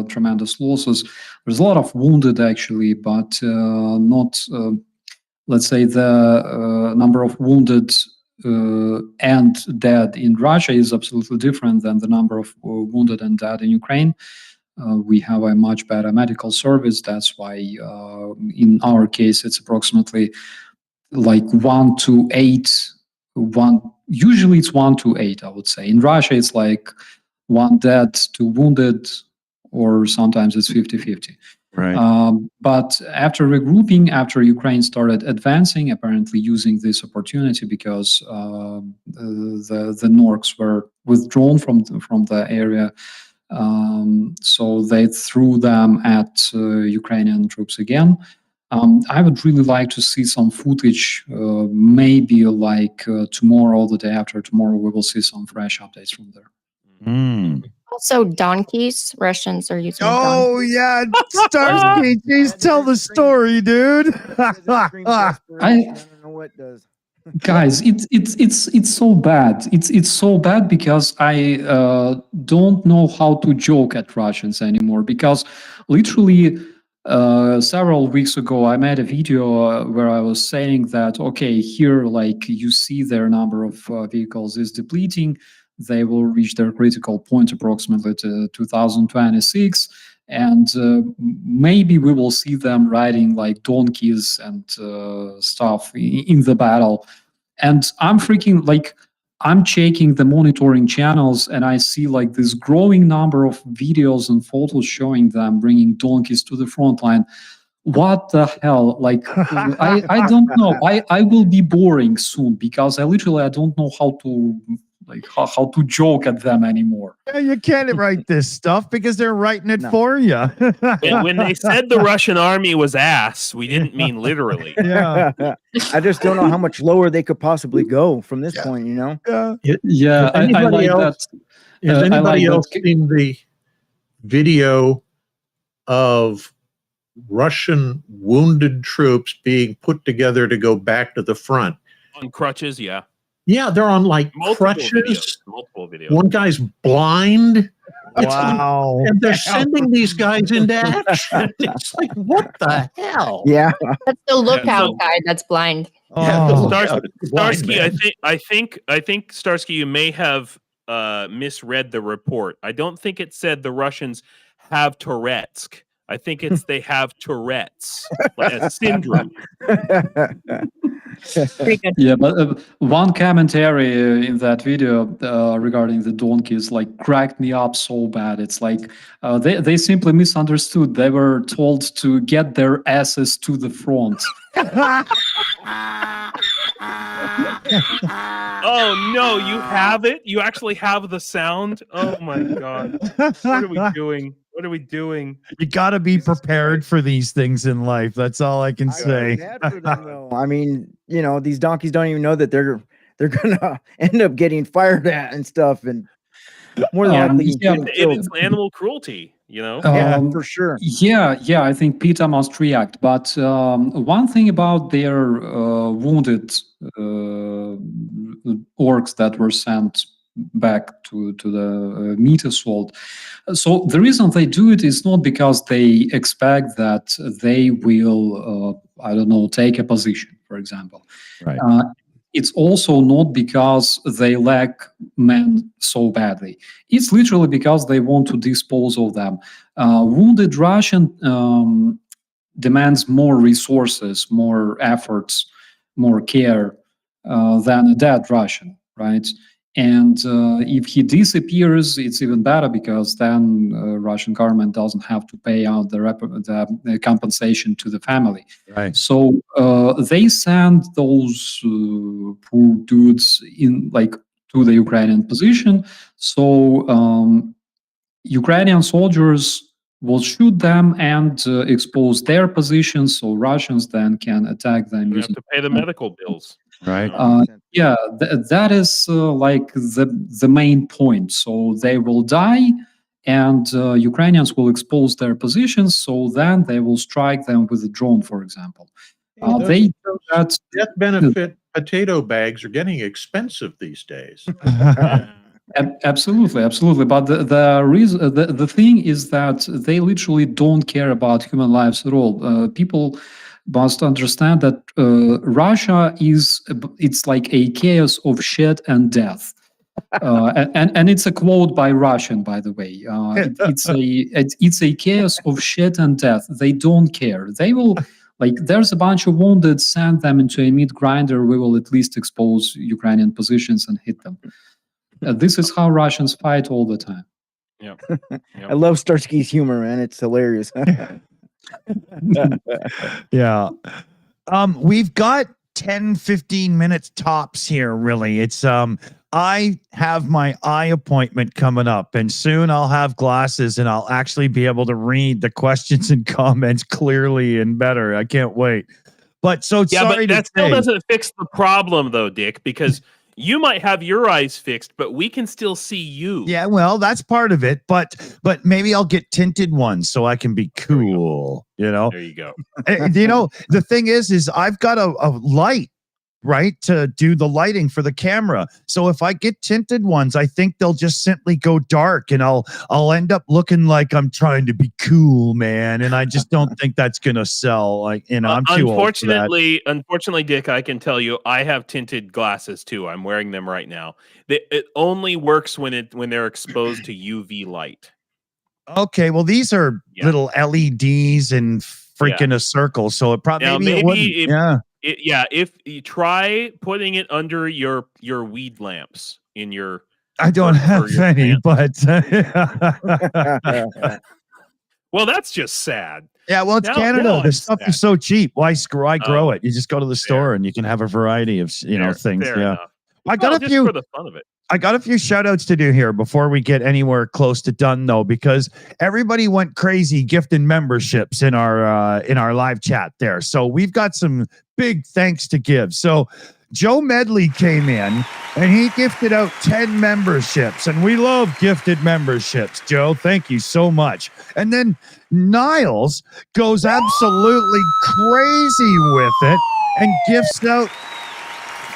[SPEAKER 9] tremendous losses. There's a lot of wounded, actually, but not, let's say, the number of wounded and dead in Russia is absolutely different than the number of wounded and dead in Ukraine. We have a much better medical service. That's why in our case, it's approximately like 1 to 8. Usually it's 1 to 8, I would say. In Russia, it's like 1 dead, 2 wounded, or sometimes it's 50-50.
[SPEAKER 1] Right.
[SPEAKER 9] But after regrouping, after Ukraine started advancing, apparently using this opportunity because the Norks were withdrawn from the area, so they threw them at Ukrainian troops again. I would really like to see some footage, maybe like tomorrow or the day after tomorrow, we will see some fresh updates from there.
[SPEAKER 4] Also, donkeys. Russians are using
[SPEAKER 1] Oh,
[SPEAKER 4] donkeys.
[SPEAKER 1] yeah. Starsky, please tell the story, dude.
[SPEAKER 2] I don't know what does.
[SPEAKER 9] Guys, it's so bad. It's so bad because I don't know how to joke at Russians anymore. Because literally, several weeks ago, I made a video where I was saying that okay, here, like you see, their number of vehicles is depleting. They will reach their critical point approximately to 2026. And maybe we will see them riding like donkeys and stuff in the battle. And I'm freaking like, I'm checking the monitoring channels and I see like this growing number of videos and photos showing them bringing donkeys to the front line. What the hell? Like, I don't know. I will be boring soon because I don't know how to how to joke at them anymore.
[SPEAKER 1] Yeah, you can't write this stuff because they're writing it
[SPEAKER 2] No.
[SPEAKER 1] for you.
[SPEAKER 3] When they said the Russian army was ass, we didn't mean literally.
[SPEAKER 1] Yeah.
[SPEAKER 2] I just don't know how much lower they could possibly go from this point, you know?
[SPEAKER 1] Yeah.
[SPEAKER 9] Yeah, I
[SPEAKER 6] Anybody
[SPEAKER 9] like
[SPEAKER 6] else-
[SPEAKER 9] that.
[SPEAKER 6] Has
[SPEAKER 9] I
[SPEAKER 6] anybody
[SPEAKER 9] like
[SPEAKER 6] else
[SPEAKER 9] that.
[SPEAKER 6] seen the video of Russian wounded troops being put together to go back to the front?
[SPEAKER 3] On crutches, yeah.
[SPEAKER 6] Yeah, they're on like
[SPEAKER 3] Multiple
[SPEAKER 6] crutches.
[SPEAKER 3] Multiple videos.
[SPEAKER 6] One guy's blind. It's like-
[SPEAKER 1] Wow.
[SPEAKER 6] and they're sending these guys into action. It's like, what the hell?
[SPEAKER 2] Yeah.
[SPEAKER 4] That's the lookout
[SPEAKER 3] so-
[SPEAKER 4] guy that's blind.
[SPEAKER 6] Yeah,
[SPEAKER 1] Oh.
[SPEAKER 3] Starsky, I think Starsky, you may have misread the report. I don't think it said the Russians have Tourette's. I think it's they have Tourette's, like a syndrome.
[SPEAKER 4] Pretty good.
[SPEAKER 9] Yeah, but one commentary in that video regarding the donkeys like cracked me up so bad. It's like they simply misunderstood. They were told to get their asses to the front.
[SPEAKER 3] Oh no, you have it? You actually have the sound? Oh my god. What are we doing? What are we doing?
[SPEAKER 1] You got to be prepared for these things in life. That's all I can
[SPEAKER 2] I feel
[SPEAKER 1] say.
[SPEAKER 2] bad for them, though. I mean, you know, these donkeys don't even know that they're gonna end up getting fired at and stuff, and more than likely
[SPEAKER 9] yeah,
[SPEAKER 2] getting killed.
[SPEAKER 3] It's animal cruelty, you know?
[SPEAKER 2] Yeah,
[SPEAKER 9] Um,
[SPEAKER 2] for sure.
[SPEAKER 9] Yeah, I think PETA must react. But one thing about their wounded orcs that were sent back to the meat assault. So the reason they do it is not because they expect that they will, I don't know, take a position, for example.
[SPEAKER 1] Right.
[SPEAKER 9] It's also not because they lack men so badly. It's literally because they want to dispose of them. Wounded Russian demands more resources, more efforts, more care than a dead Russian, right? And if he disappears, it's even better because then Russian government doesn't have to pay out the compensation to the family.
[SPEAKER 1] Right.
[SPEAKER 9] So they send those poor dudes in to the Ukrainian position. So Ukrainian soldiers will shoot them and expose their positions, so Russians then can attack them.
[SPEAKER 3] You have to pay the medical bills.
[SPEAKER 1] Right.
[SPEAKER 9] Yeah, that is like the main point. So they will die, and Ukrainians will expose their positions. So then they will strike them with a drone, for example. They
[SPEAKER 6] Death benefit potato bags are getting expensive these days.
[SPEAKER 9] Absolutely. But the reason, the thing is that they literally don't care about human lives at all. People must understand that Russia it's like a chaos of shit and death. And it's a quote by Russian, by the way. It's a chaos of shit and death. They don't care. They will there's a bunch of wounded. Send them into a meat grinder. We will at least expose Ukrainian positions and hit them. This is how Russians fight all the time.
[SPEAKER 3] Yeah.
[SPEAKER 2] I love Starsky's humor, man. It's hilarious.
[SPEAKER 1] Yeah. We've got 10, 15 minutes tops here, really. It's I have my eye appointment coming up, and soon I'll have glasses and I'll actually be able to read the questions and comments clearly and better. I can't wait. But sorry
[SPEAKER 3] but that still
[SPEAKER 1] say,
[SPEAKER 3] doesn't fix the problem though, Dick, because you might have your eyes fixed, but we can still see you.
[SPEAKER 1] yeah, well, that's part of it, but maybe I'll get tinted ones so I can be cool, you know.
[SPEAKER 3] There you go.
[SPEAKER 1] You know, the thing is I've got a light right, to do the lighting for the camera. So if I get tinted ones, I think they'll just simply go dark, and I'll end up looking like I'm trying to be cool, man. And I just don't think that's gonna sell. Like, I'm too old for that.
[SPEAKER 3] Unfortunately, Dick, I can tell you, I have tinted glasses too. I'm wearing them right now. It only works when they're exposed to UV light.
[SPEAKER 1] Okay, well, these are
[SPEAKER 3] Yeah.
[SPEAKER 1] little LEDs and freaking a circle, so it probably
[SPEAKER 3] Now,
[SPEAKER 1] maybe it wouldn't.
[SPEAKER 3] if you try putting it under your weed lamps in your
[SPEAKER 1] I don't have
[SPEAKER 3] your
[SPEAKER 1] any,
[SPEAKER 3] pants.
[SPEAKER 1] but
[SPEAKER 3] Well, that's just sad.
[SPEAKER 1] yeah, well, it's
[SPEAKER 3] Now
[SPEAKER 1] Canada. The
[SPEAKER 3] I'm
[SPEAKER 1] stuff
[SPEAKER 3] sad.
[SPEAKER 1] is so cheap. Why grow
[SPEAKER 3] Oh,
[SPEAKER 1] it? You just go to the store and you can have a variety of things.
[SPEAKER 3] Fair
[SPEAKER 1] Yeah,
[SPEAKER 3] enough.
[SPEAKER 1] I got
[SPEAKER 3] Well,
[SPEAKER 1] a
[SPEAKER 3] just
[SPEAKER 1] few.
[SPEAKER 3] for the fun of it.
[SPEAKER 1] I got a few shout outs to do here before we get anywhere close to done, though, because everybody went crazy gifting memberships in our live chat there. So we've got some big thanks to give. So Joe Medley came in and he gifted out 10 memberships, and we love gifted memberships, Joe. Thank you so much. And then Niles goes absolutely crazy with it and gifts out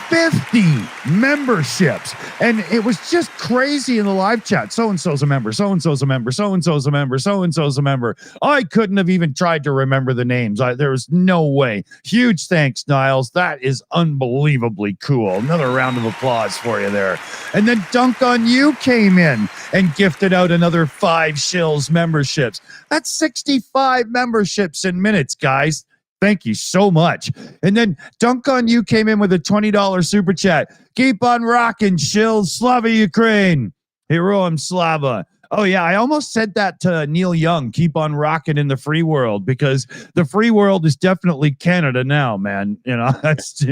[SPEAKER 1] 50 memberships, and it was just crazy in the live chat. So-and-so's a member, so-and-so's a member, so-and-so's a member, so-and-so's a member. I couldn't have even tried to remember the names. There was no way. Huge thanks, Niles. That is unbelievably cool. Another round of applause for you there. And then Dunk on You came in and gifted out another 5 Shills memberships. That's 65 memberships in minutes, guys. Thank you so much. And then Dunk on You came in with a $20 super chat. Keep on rocking, Shills. Slava, Ukraine. Heroam Slava. Oh, yeah. I almost said that to Neil Young. Keep on rocking in the free world, because the free world is definitely Canada now, man. That's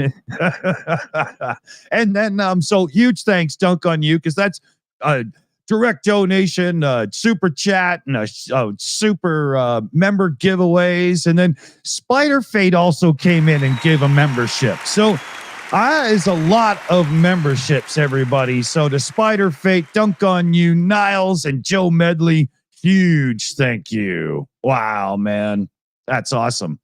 [SPEAKER 1] and then so huge thanks, Dunk on You, because that's direct donation, super chat, and super member giveaways. And then Spider Fate also came in and gave a membership. So is a lot of memberships, everybody. So to Spider Fate, Dunk on You, Niles, and Joe Medley, huge thank you. Wow, man. That's awesome.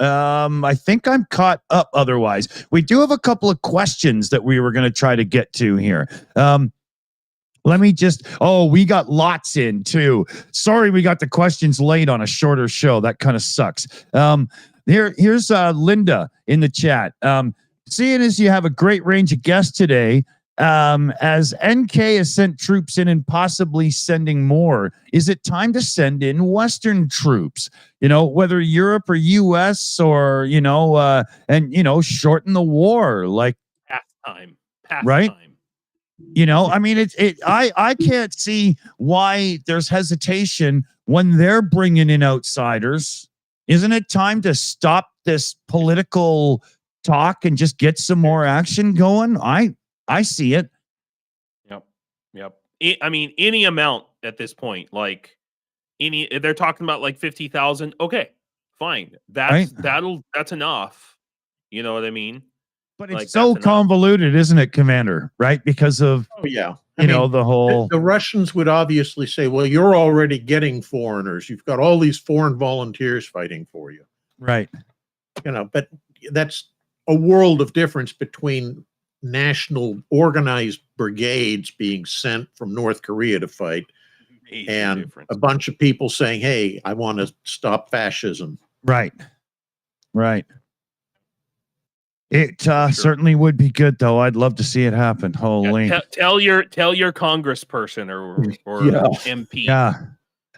[SPEAKER 1] I think I'm caught up otherwise. We do have a couple of questions that we were going to try to get to here. Let me we got lots in too. Sorry, we got the questions late on a shorter show. That kind of sucks. Here's Linda in the chat. Seeing as you have a great range of guests today, as NK has sent troops in and possibly sending more, is it time to send in Western troops? Whether Europe or US or, shorten the war, like
[SPEAKER 3] Pastime.
[SPEAKER 1] Right? I mean, I can't see why there's hesitation when they're bringing in outsiders. Isn't it time to stop this political talk and just get some more action going? I see it.
[SPEAKER 3] Yep. I mean, any amount at this point, like they're talking about like 50,000. Okay, fine. That's enough. You know what I mean?
[SPEAKER 1] But it's so convoluted, isn't it, Commander? Right? Because of the whole.
[SPEAKER 6] The Russians would obviously say, "Well, you're already getting foreigners. You've got all these foreign volunteers fighting for you."
[SPEAKER 1] Right.
[SPEAKER 6] But that's a world of difference between national organized brigades being sent from North Korea to fight and a bunch of people saying, "Hey, I want to stop fascism."
[SPEAKER 1] Right. It certainly would be good, though. I'd love to see it happen. Holy!
[SPEAKER 3] Tell your congressperson or MP.
[SPEAKER 1] Yeah.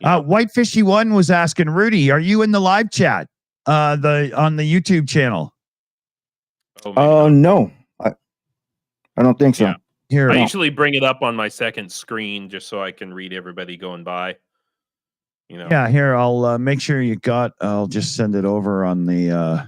[SPEAKER 1] Whitefishy1 was asking, Rudy, are you in the live chat? On the YouTube channel?
[SPEAKER 2] No, I don't think so.
[SPEAKER 3] Yeah.
[SPEAKER 1] Here,
[SPEAKER 3] I usually bring it up on my second screen just so I can read everybody going by.
[SPEAKER 1] Yeah. Here, I'll make sure you got. I'll just send it over on the.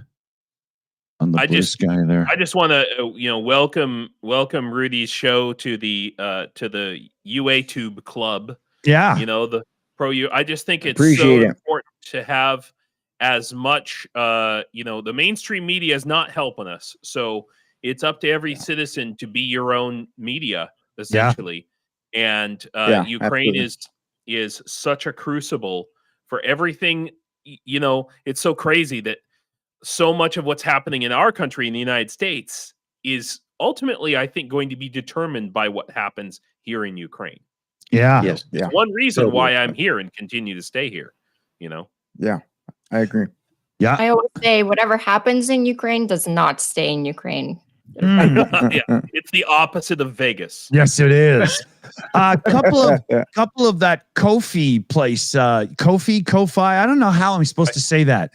[SPEAKER 1] Bluesky there.
[SPEAKER 3] I just want to welcome Rudy's show to the UATube club.
[SPEAKER 1] Yeah.
[SPEAKER 3] The pro you. I just think it's important to have as much the mainstream media is not helping us. So it's up to every citizen to be your own media, essentially. Yeah. And Ukraine is such a crucible for everything. It's so crazy that so much of what's happening in our country, in the United States, is ultimately, I think, going to be determined by what happens here in Ukraine.
[SPEAKER 1] Yeah.
[SPEAKER 2] Yes. Yeah.
[SPEAKER 3] It's one reason
[SPEAKER 2] Totally.
[SPEAKER 3] why I'm here and continue to stay here.
[SPEAKER 2] Yeah. I agree.
[SPEAKER 1] Yeah.
[SPEAKER 4] I always say whatever happens in Ukraine does not stay in Ukraine.
[SPEAKER 3] Yeah, it's the opposite of Vegas.
[SPEAKER 1] Yes, it is. Couple of that Ko-fi place, Ko-fi. I don't know how I'm supposed to say that.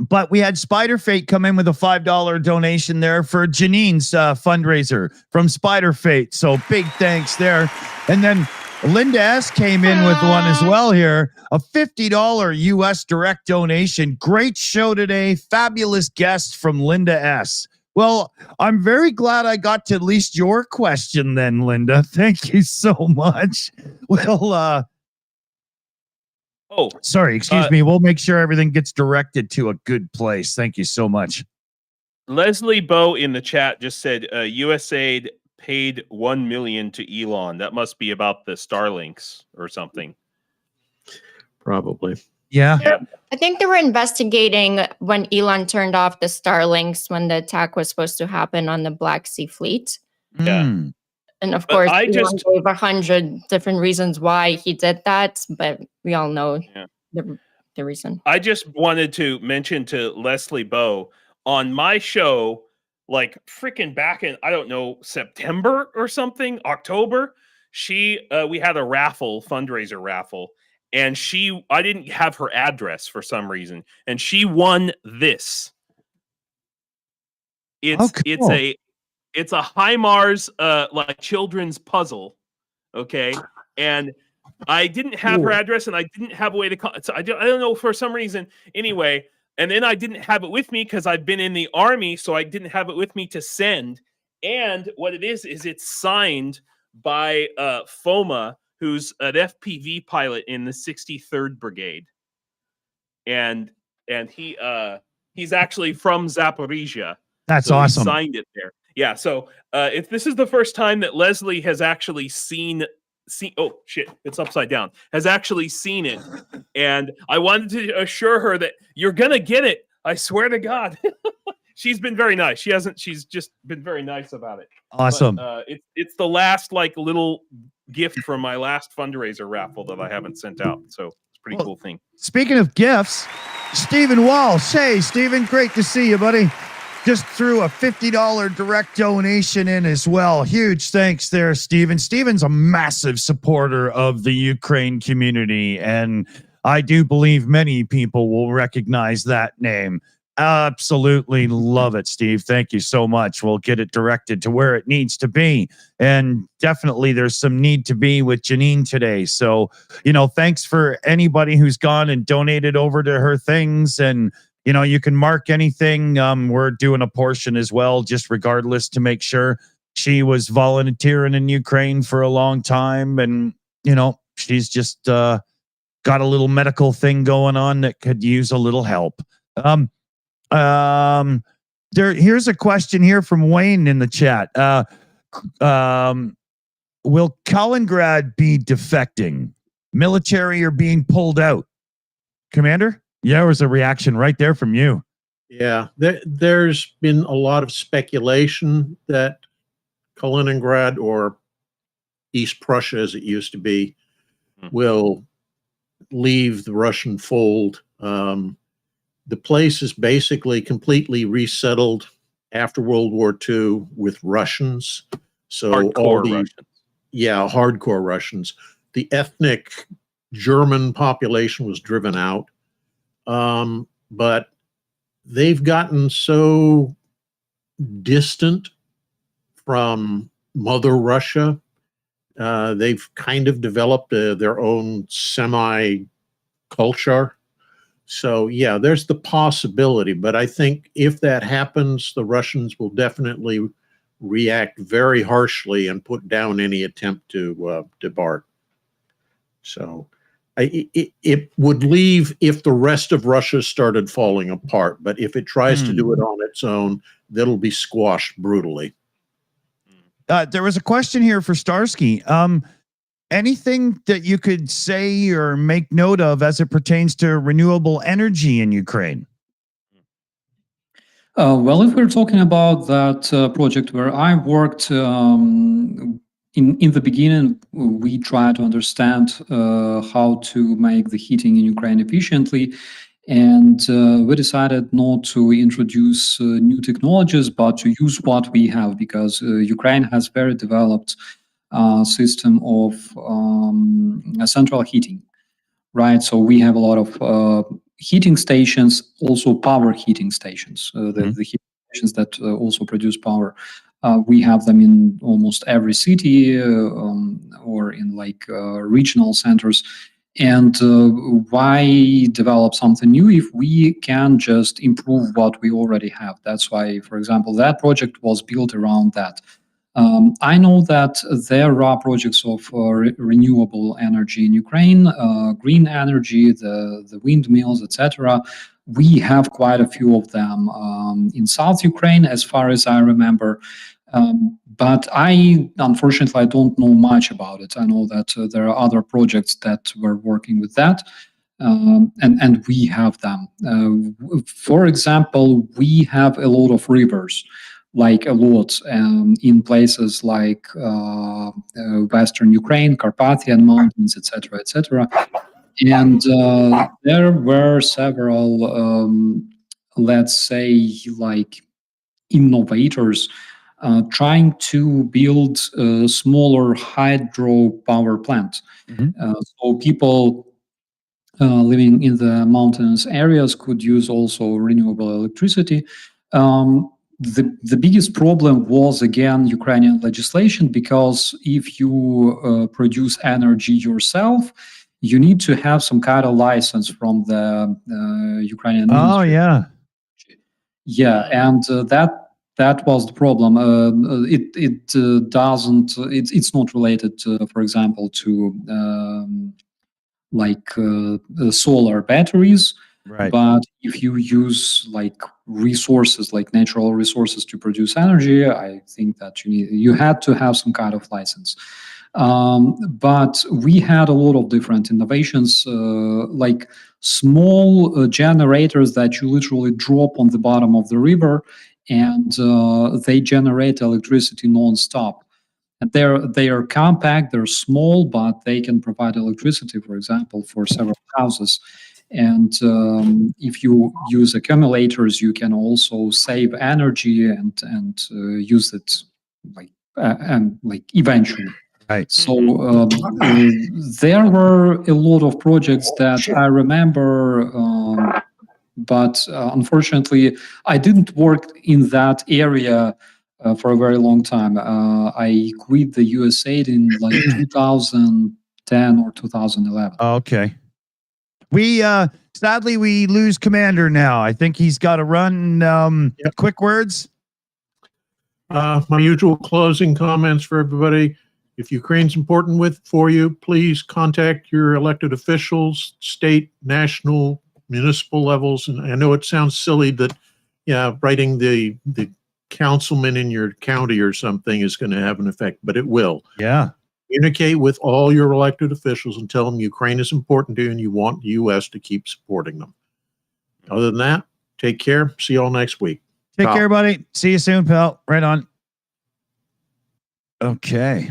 [SPEAKER 1] But we had Spider Fate come in with a $5 donation there for Janine's fundraiser from Spider Fate. So big thanks there. And then Linda S came in with one as well here, a $50 US direct donation. Great show today. Fabulous guest from Linda S. Well, I'm very glad I got to at least your question then, Linda. Thank you so much. Well, sorry, excuse me. We'll make sure everything gets directed to a good place. Thank you so much.
[SPEAKER 3] Leslie Bow in the chat just said USAID paid $1 million to Elon. That must be about the Starlinks or something.
[SPEAKER 6] Probably.
[SPEAKER 1] Yeah.
[SPEAKER 4] I think they were investigating when Elon turned off the Starlinks when the attack was supposed to happen on the Black Sea Fleet.
[SPEAKER 3] Yeah.
[SPEAKER 4] And of
[SPEAKER 3] But
[SPEAKER 4] course,
[SPEAKER 3] I
[SPEAKER 4] Elon
[SPEAKER 3] just-
[SPEAKER 4] gave 100 different reasons why he did that, but we all know the reason.
[SPEAKER 3] I just wanted to mention to Leslie Bow on my show, like freaking back in, I don't know, September or something, October, we had a raffle, fundraiser raffle, and I didn't have her address for some reason, and she won this. It's it's a HIMARS like children's puzzle, okay? And I didn't have her address, and I didn't have a way to call. So I don't know, for some reason. Anyway, and then I didn't have it with me because I've been in the Army, so I didn't have it with me to send. And what it is it's signed by FOMA, who's an FPV pilot in the 63rd Brigade, and he's actually from Zaporizhia.
[SPEAKER 1] That's
[SPEAKER 3] so
[SPEAKER 1] awesome.
[SPEAKER 3] He signed it there. Yeah. So if this is the first time that Leslie has actually seen, oh shit, it's upside down, has actually seen it, and I wanted to assure her that you're gonna get it. I swear to God. She's been very nice. She's just been very nice about it.
[SPEAKER 1] Awesome.
[SPEAKER 3] But, it's the last like little gift from my last fundraiser raffle that I haven't sent out. So it's a pretty cool thing.
[SPEAKER 1] Speaking of gifts, Stephen Walsh. Hey, Stephen, great to see you, buddy. Just threw a $50 direct donation in as well. Huge thanks there, Stephen. Stephen's a massive supporter of the Ukraine community, and I do believe many people will recognize that name. Absolutely love it, Steve. Thank you so much. We'll get it directed to where it needs to be. And definitely there's some need to be with Janine today. So, thanks for anybody who's gone and donated over to her things. And, you can mark anything. We're doing a portion as well, just regardless, to make sure. She was volunteering in Ukraine for a long time. And, she's just got a little medical thing going on that could use a little help. Here's a question here from Wayne in the chat. Will Kaliningrad be defecting? Military or being pulled out? Commander? Yeah, there was a reaction right there from you.
[SPEAKER 6] Yeah, there's been a lot of speculation that Kaliningrad, or East Prussia as it used to be, will leave the Russian fold. The place is basically completely resettled after World War II with Russians. So
[SPEAKER 3] hardcore Russians.
[SPEAKER 6] Yeah, hardcore Russians. The ethnic German population was driven out. But they've gotten so distant from Mother Russia. They've kind of developed their own semi-culture. So, yeah, there's the possibility. But I think if that happens, the Russians will definitely react very harshly and put down any attempt to debark. So it would leave if the rest of Russia started falling apart. But if it tries to do it on its own, that'll be squashed brutally.
[SPEAKER 1] There was a question here for Starsky. Anything that you could say or make note of as it pertains to renewable energy in Ukraine?
[SPEAKER 9] Well, if we're talking about that project where I worked, in the beginning, we tried to understand how to make the heating in Ukraine efficiently, and we decided not to introduce new technologies, but to use what we have, because Ukraine has very developed system of central heating, right? So we have a lot of heating stations, also power heating stations, the heating stations that also produce power. We have them in almost every city or in like regional centers. And why develop something new if we can just improve what we already have? That's why, for example, that project was built around that. I know that there are projects of renewable energy in Ukraine, green energy, the windmills, etc. We have quite a few of them in South Ukraine, as far as I remember. But unfortunately, I don't know much about it. I know that there are other projects that were working with that. And we have them. For example, we have a lot of rivers, like a lot in places like Western Ukraine, Carpathian Mountains, etc., etc. And there were several, let's say, like innovators trying to build a smaller hydro power plant. So people living in the mountainous areas could use also renewable electricity. The biggest problem was, again, Ukrainian legislation, because if you produce energy yourself, you need to have some kind of license from the Ukrainian Ministry.
[SPEAKER 1] Oh, yeah.
[SPEAKER 9] Yeah, and that was the problem. It's not related, for example, to solar batteries.
[SPEAKER 1] Right.
[SPEAKER 9] But if you use like resources, like natural resources to produce energy, I think that you had to have some kind of license. But we had a lot of different innovations, like small generators that you literally drop on the bottom of the river, and they generate electricity non-stop. And they are compact, they're small, but they can provide electricity, for example, for several houses. And if you use accumulators, you can also save energy and use it like eventually.
[SPEAKER 1] Right.
[SPEAKER 9] So there were a lot of projects that I remember, but unfortunately, I didn't work in that area for a very long time. I quit the USAID in like 2010 or 2011.
[SPEAKER 1] Okay. We sadly we lose Commander now. I think he's got to run. Quick words.
[SPEAKER 6] My usual closing comments for everybody. If Ukraine's important for you, please contact your elected officials, state, national, municipal levels. And I know it sounds silly that, writing the councilman in your county or something is going to have an effect, but it will.
[SPEAKER 1] Yeah.
[SPEAKER 6] Communicate with all your elected officials and tell them Ukraine is important to you and you want the U.S. to keep supporting them. Other than that, take care. See you all next week.
[SPEAKER 1] Take care, buddy. See you soon, pal. Right on. Okay.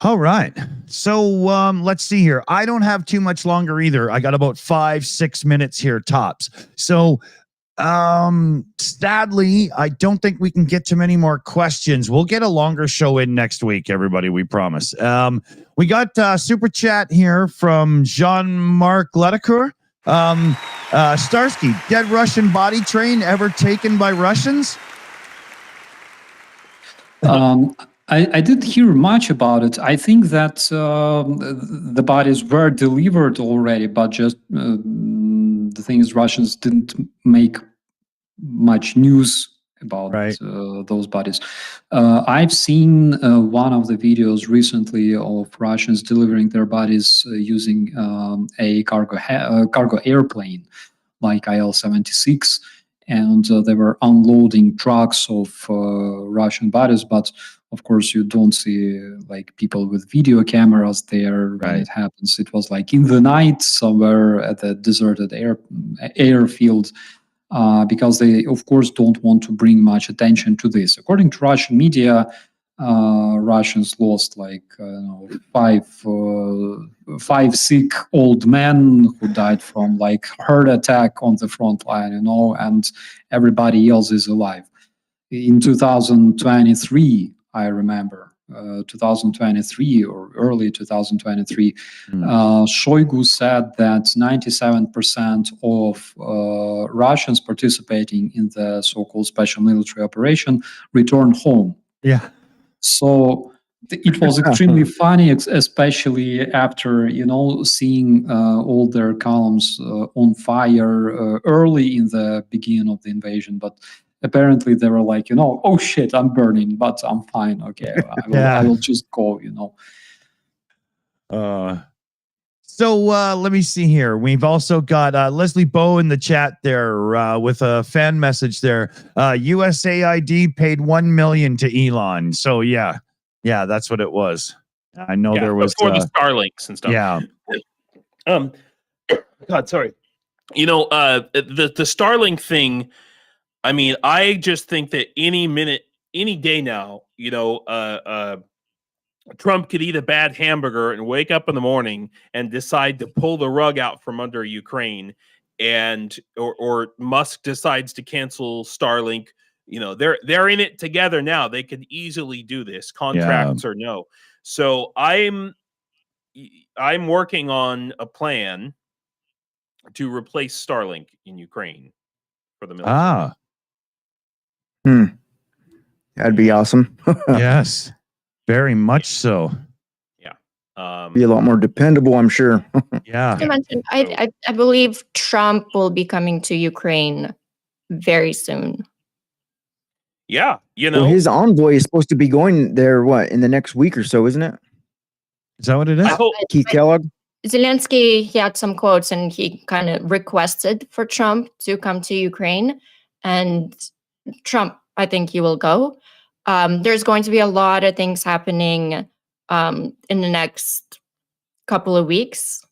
[SPEAKER 1] All right. So let's see here. I don't have too much longer either. I got about 5-6 minutes here tops. So sadly, I don't think we can get to many more questions. We'll get a longer show in next week, everybody. We promise. We got super chat here from Jean-Marc Ledecour. Starsky, dead Russian body train ever taken by Russians?
[SPEAKER 9] I didn't hear much about it. I think that the bodies were delivered already, but just the thing is, Russians didn't make much news about those bodies. I've seen one of the videos recently of Russians delivering their bodies using a cargo airplane like IL-76, and they were unloading trucks of Russian bodies, but of course you don't see like people with video cameras there when it happens. It was like in the night somewhere at the deserted airfield. because they, of course, don't want to bring much attention to this. According to Russian media, Russians lost like five sick old men who died from like heart attack on the front line, and everybody else is alive. In 2023, I remember, 2023 or early 2023, Shoigu said that 97% of Russians participating in the so-called special military operation returned home.
[SPEAKER 1] Yeah.
[SPEAKER 9] So it was extremely funny, especially after seeing all their columns on fire early in the beginning of the invasion. But apparently they were like, oh shit, I'm burning, but I'm fine. Okay, I will just go.
[SPEAKER 1] So let me see here. We've also got Leslie Bow in the chat there with a fan message there. USAID paid $1 million to Elon. So yeah, that's what it was. I know there was
[SPEAKER 3] for the Starlinks and stuff.
[SPEAKER 1] Yeah.
[SPEAKER 3] God, sorry. The Starlink thing. I mean, I just think that any minute, any day now, Trump could eat a bad hamburger and wake up in the morning and decide to pull the rug out from under Ukraine, or Musk decides to cancel Starlink. They're in it together now. They could easily do this, contracts or no. So I'm working on a plan to replace Starlink in Ukraine for the military.
[SPEAKER 2] That'd be awesome.
[SPEAKER 1] Yes. Very much so.
[SPEAKER 3] Yeah.
[SPEAKER 2] Be a lot more dependable, I'm sure.
[SPEAKER 1] Yeah.
[SPEAKER 4] I believe Trump will be coming to Ukraine very soon.
[SPEAKER 3] Yeah.
[SPEAKER 2] Well, his envoy is supposed to be going there, in the next week or so, isn't it?
[SPEAKER 1] Is that what it is?
[SPEAKER 2] Keith Kellogg?
[SPEAKER 4] Zelensky, he had some quotes and he kind of requested for Trump to come to Ukraine. And Trump, I think he will go. There's going to be a lot of things happening in the next couple of weeks.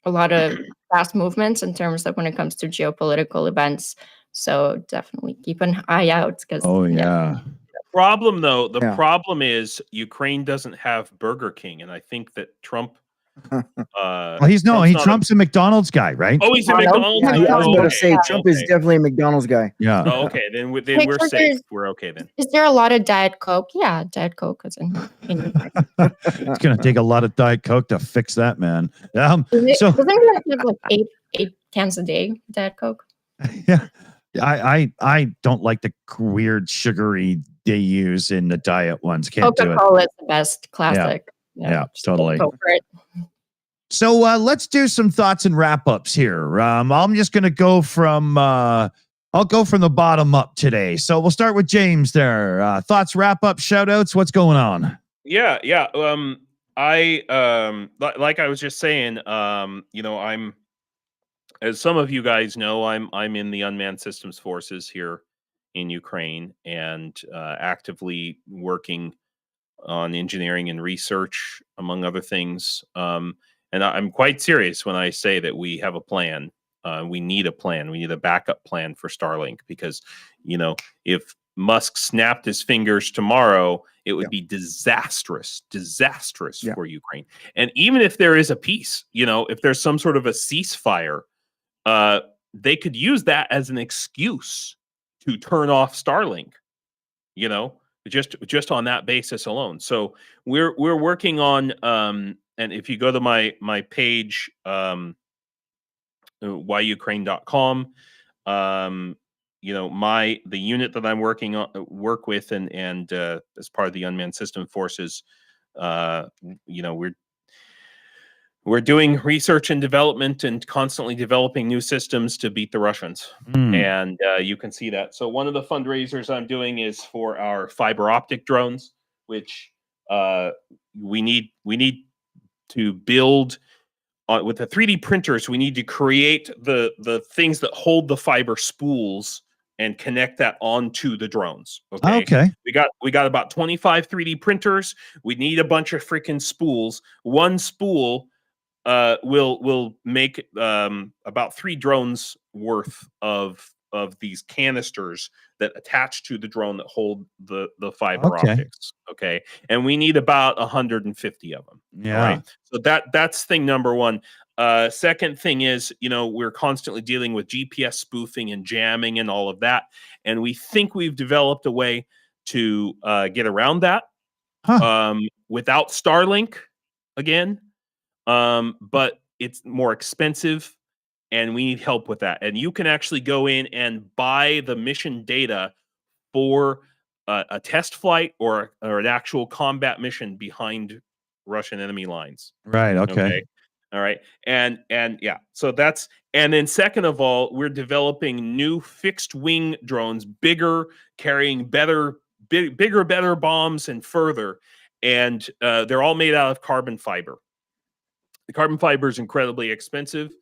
[SPEAKER 4] A lot of fast movements in terms of when it comes to geopolitical events. So definitely keep an eye out. Because
[SPEAKER 3] problem though, problem is Ukraine doesn't have Burger King, and I think that Trump.
[SPEAKER 1] Trump's a McDonald's guy, right?
[SPEAKER 3] Oh, he's a McDonald's guy.
[SPEAKER 2] I was going to say Trump is definitely a McDonald's guy.
[SPEAKER 1] Yeah.
[SPEAKER 3] Oh, okay, then we're safe. We're okay then.
[SPEAKER 4] Is there a lot of Diet Coke? Yeah, Diet Coke is in
[SPEAKER 1] It's going to take a lot of Diet Coke to fix that, man.
[SPEAKER 4] Doesn't it have like eight cans a day, Diet Coke?
[SPEAKER 1] Yeah. I don't like the weird sugary they use in the diet ones. Can't do it.
[SPEAKER 4] Coca-Cola is the best classic.
[SPEAKER 1] Yeah, totally.
[SPEAKER 4] Go for it.
[SPEAKER 1] So let's do some thoughts and wrap ups here. I'm just going to go from I'll go from the bottom up today. So we'll start with James there. Thoughts, wrap up, shout outs. What's going on?
[SPEAKER 3] Yeah. I like I was just saying, I'm, as some of you guys know, I'm in the unmanned systems forces here in Ukraine and actively working on engineering and research, among other things. And I'm quite serious when I say that we have a plan. We need a plan. We need a backup plan for Starlink because, if Musk snapped his fingers tomorrow, it would be disastrous for Ukraine. And even if there is a peace, if there's some sort of a ceasefire, they could use that as an excuse to turn off Starlink, just on that basis alone. So we're working on, and if you go to my page, whyukraine.com, the unit that I'm work with and as part of the unmanned system forces, we're doing research and development and constantly developing new systems to beat the Russians. And you can see that. So one of the fundraisers I'm doing is for our fiber optic drones, which we need to build with the 3D printers. We need to create the things that hold the fiber spools and connect that onto the drones. Okay. We got about 25 3D printers. We need a bunch of freaking spools. One spool will make about 3 drones worth of of these canisters that attach to the drone that hold the fiber optics. Okay, and we need about 150 of them.
[SPEAKER 1] Yeah.
[SPEAKER 3] All right. So that's thing number one. Second thing is, we're constantly dealing with GPS spoofing and jamming and all of that, and we think we've developed a way to get around that without Starlink again, but it's more expensive, and we need help with that. And you can actually go in and buy the mission data for a test flight or an actual combat mission behind Russian enemy lines.
[SPEAKER 1] Right. Okay.
[SPEAKER 3] All right. And yeah, so that's, and then second of all, we're developing new fixed wing drones, bigger, carrying bigger, better bombs and further. And they're all made out of carbon fiber. The carbon fiber is incredibly expensive.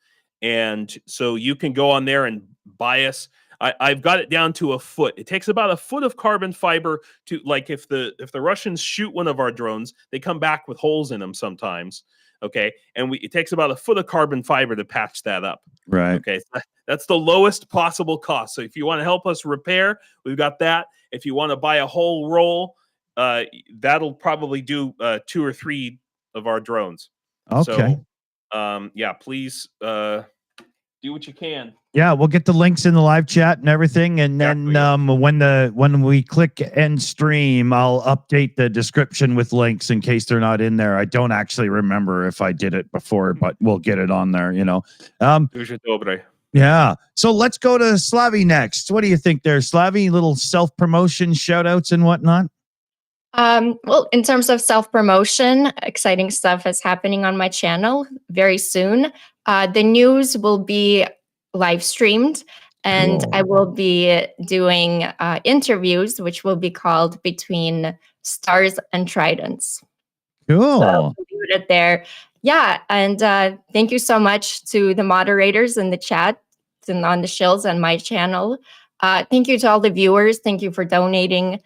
[SPEAKER 3] And so you can go on there and buy us. I've got it down to a foot. It takes about a foot of carbon fiber to, like, if the Russians shoot one of our drones, they come back with holes in them sometimes. Okay, and it takes about a foot of carbon fiber to patch that up.
[SPEAKER 1] Right.
[SPEAKER 3] Okay, so that's the lowest possible cost. So if you want to help us repair, we've got that. If you want to buy a whole roll, that'll probably do 2 or 3 of our drones.
[SPEAKER 1] Okay.
[SPEAKER 3] So, yeah, please do what you can.
[SPEAKER 1] Yeah, we'll get the links in the live chat and everything, and then when we click end stream, I'll update the description with links in case they're not in there. I don't actually remember if I did it before, but we'll get it on there. Yeah. So let's go to Slavi next. What do you think there, Slavi? Little self-promotion, shout-outs, and whatnot.
[SPEAKER 4] Well, in terms of self-promotion, exciting stuff is happening on my channel very soon. The news will be live streamed, and I will be doing interviews, which will be called Between Stars and Tridents.
[SPEAKER 1] Cool.
[SPEAKER 4] So leave it there. Yeah, and thank you so much to the moderators in the chat and on the Shills and my channel. Thank you to all the viewers. Thank you for donating.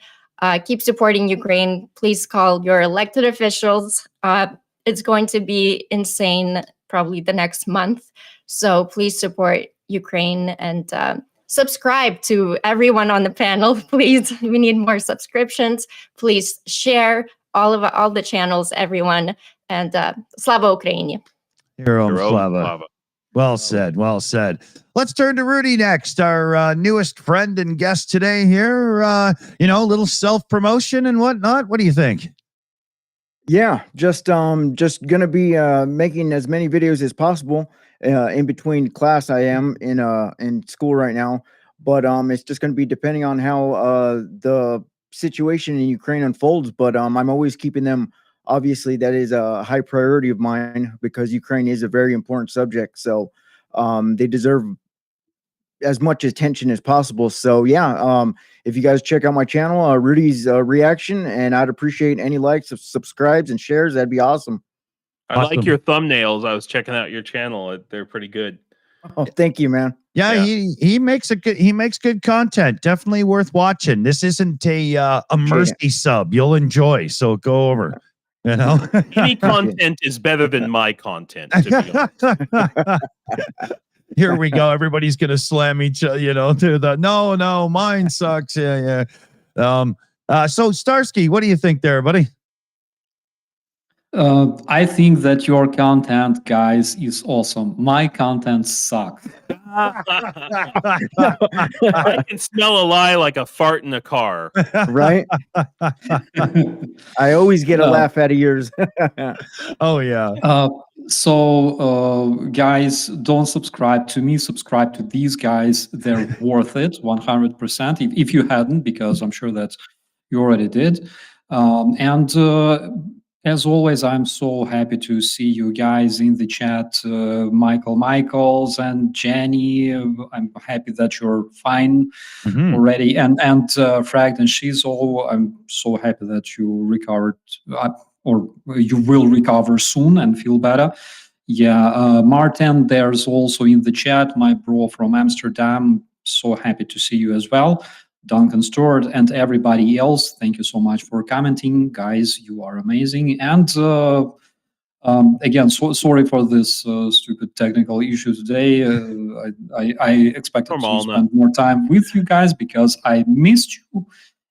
[SPEAKER 4] Keep supporting Ukraine. Please call your elected officials. It's going to be insane probably the next month. So please support Ukraine and subscribe to everyone on the panel. Please, we need more subscriptions. Please share all the channels, everyone. And Slava Ukraini.
[SPEAKER 1] Hero Slava. Well said. Well said. Let's turn to Rudy next, our newest friend and guest today here. A little self-promotion and whatnot. What do you think?
[SPEAKER 2] Yeah, just gonna be making as many videos as possible in between class. I am in school right now, but it's just gonna be depending on how the situation in Ukraine unfolds. But I'm always keeping them. Obviously, that is a high priority of mine because Ukraine is a very important subject. So they deserve as much attention as possible. So yeah, if you guys check out my channel, Rudy's reaction, and I'd appreciate any likes, subscribes, and shares. That'd be awesome.
[SPEAKER 3] I like your thumbnails. I was checking out your channel. They're pretty good.
[SPEAKER 2] Oh, thank you, man.
[SPEAKER 1] Yeah, he makes good content. Definitely worth watching. This isn't a mercy sub. You'll enjoy. So go over.
[SPEAKER 3] Any content is better than my content, to be honest.
[SPEAKER 1] Here we go. Everybody's gonna slam each other, to the no, mine sucks. Yeah. So Starsky, what do you think there, buddy?
[SPEAKER 9] I think that your content, guys, is awesome. My content sucks.
[SPEAKER 3] I can smell a lie like a fart in a car.
[SPEAKER 2] Right? I always get a laugh out of yours.
[SPEAKER 1] Oh, yeah.
[SPEAKER 9] So, guys, don't subscribe to me. Subscribe to these guys. They're worth it, 100%. If you hadn't, because I'm sure that you already did. As always, I'm so happy to see you guys in the chat, Michaels and Jenny. I'm happy that you're fine already. And Fragd and Shizo, I'm so happy that you recovered, or you will recover soon and feel better. Yeah, Martin, there's also in the chat, my bro from Amsterdam. So happy to see you as well. Duncan Stewart and everybody else, thank you so much for commenting. Guys, you are amazing. And Again, sorry for this stupid technical issue today. I expected to spend more time with you guys because I missed you.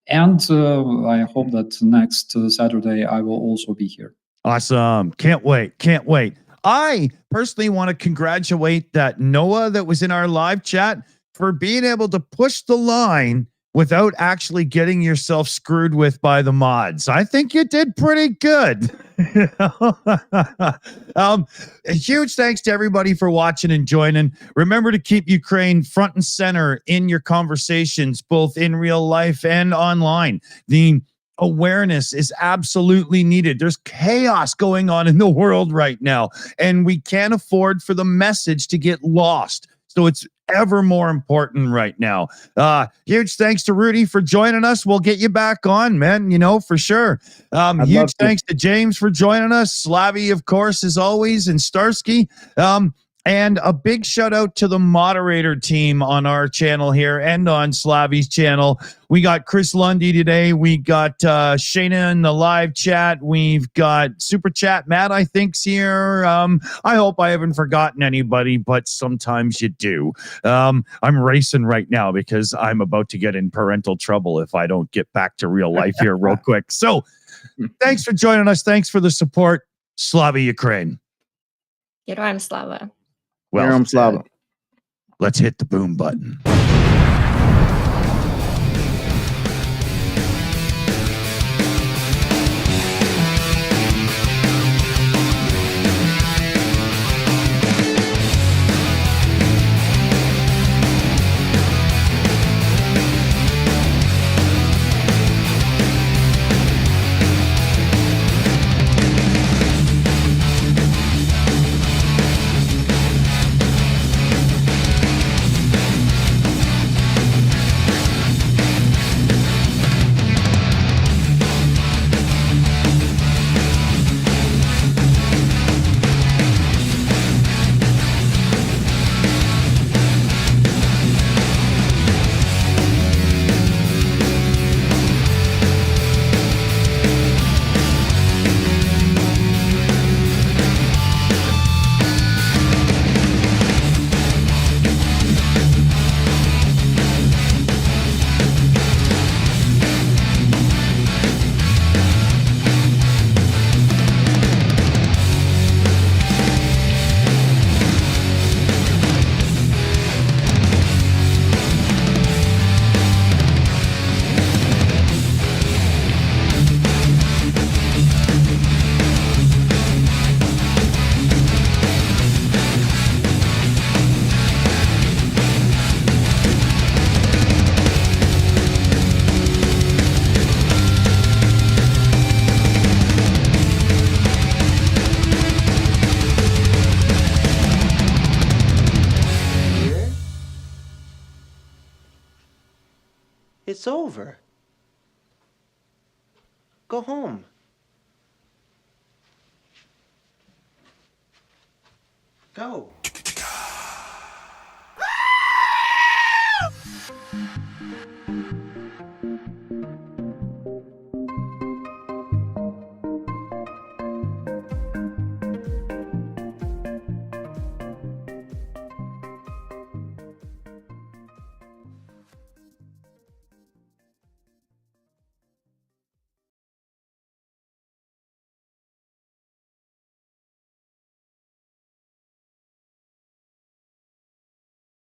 [SPEAKER 9] And I hope that next Saturday I will also be here.
[SPEAKER 1] Awesome. Can't wait. Can't wait. I personally want to congratulate that Noah that was in our live chat for being able to push the line without actually getting yourself screwed with by the mods. I think you did pretty good. A huge thanks to everybody for watching and joining. Remember to keep Ukraine front and center in your conversations, both in real life and online. The awareness is absolutely needed. There's chaos going on in the world right now, and we can't afford for the message to get lost. So it's ever more important right now. Huge thanks to Rudy for joining us. We'll get you back on, man, for sure. Huge thanks to James for joining us. Slavi, of course, as always, and Starsky. And a big shout out to the moderator team on our channel here and on Slavi's channel. We got Chris Lundy today. We got Shayna in the live chat. We've got Super Chat. Matt, I think's here. I hope I haven't forgotten anybody, but sometimes you do. I'm racing right now because I'm about to get in parental trouble if I don't get back to real life here real quick. So thanks for joining us. Thanks for the support. Slava Ukraine.
[SPEAKER 4] I'm Slava.
[SPEAKER 1] Well, Slava. Let's hit the boom button.
[SPEAKER 10] It's over. Go home. Go.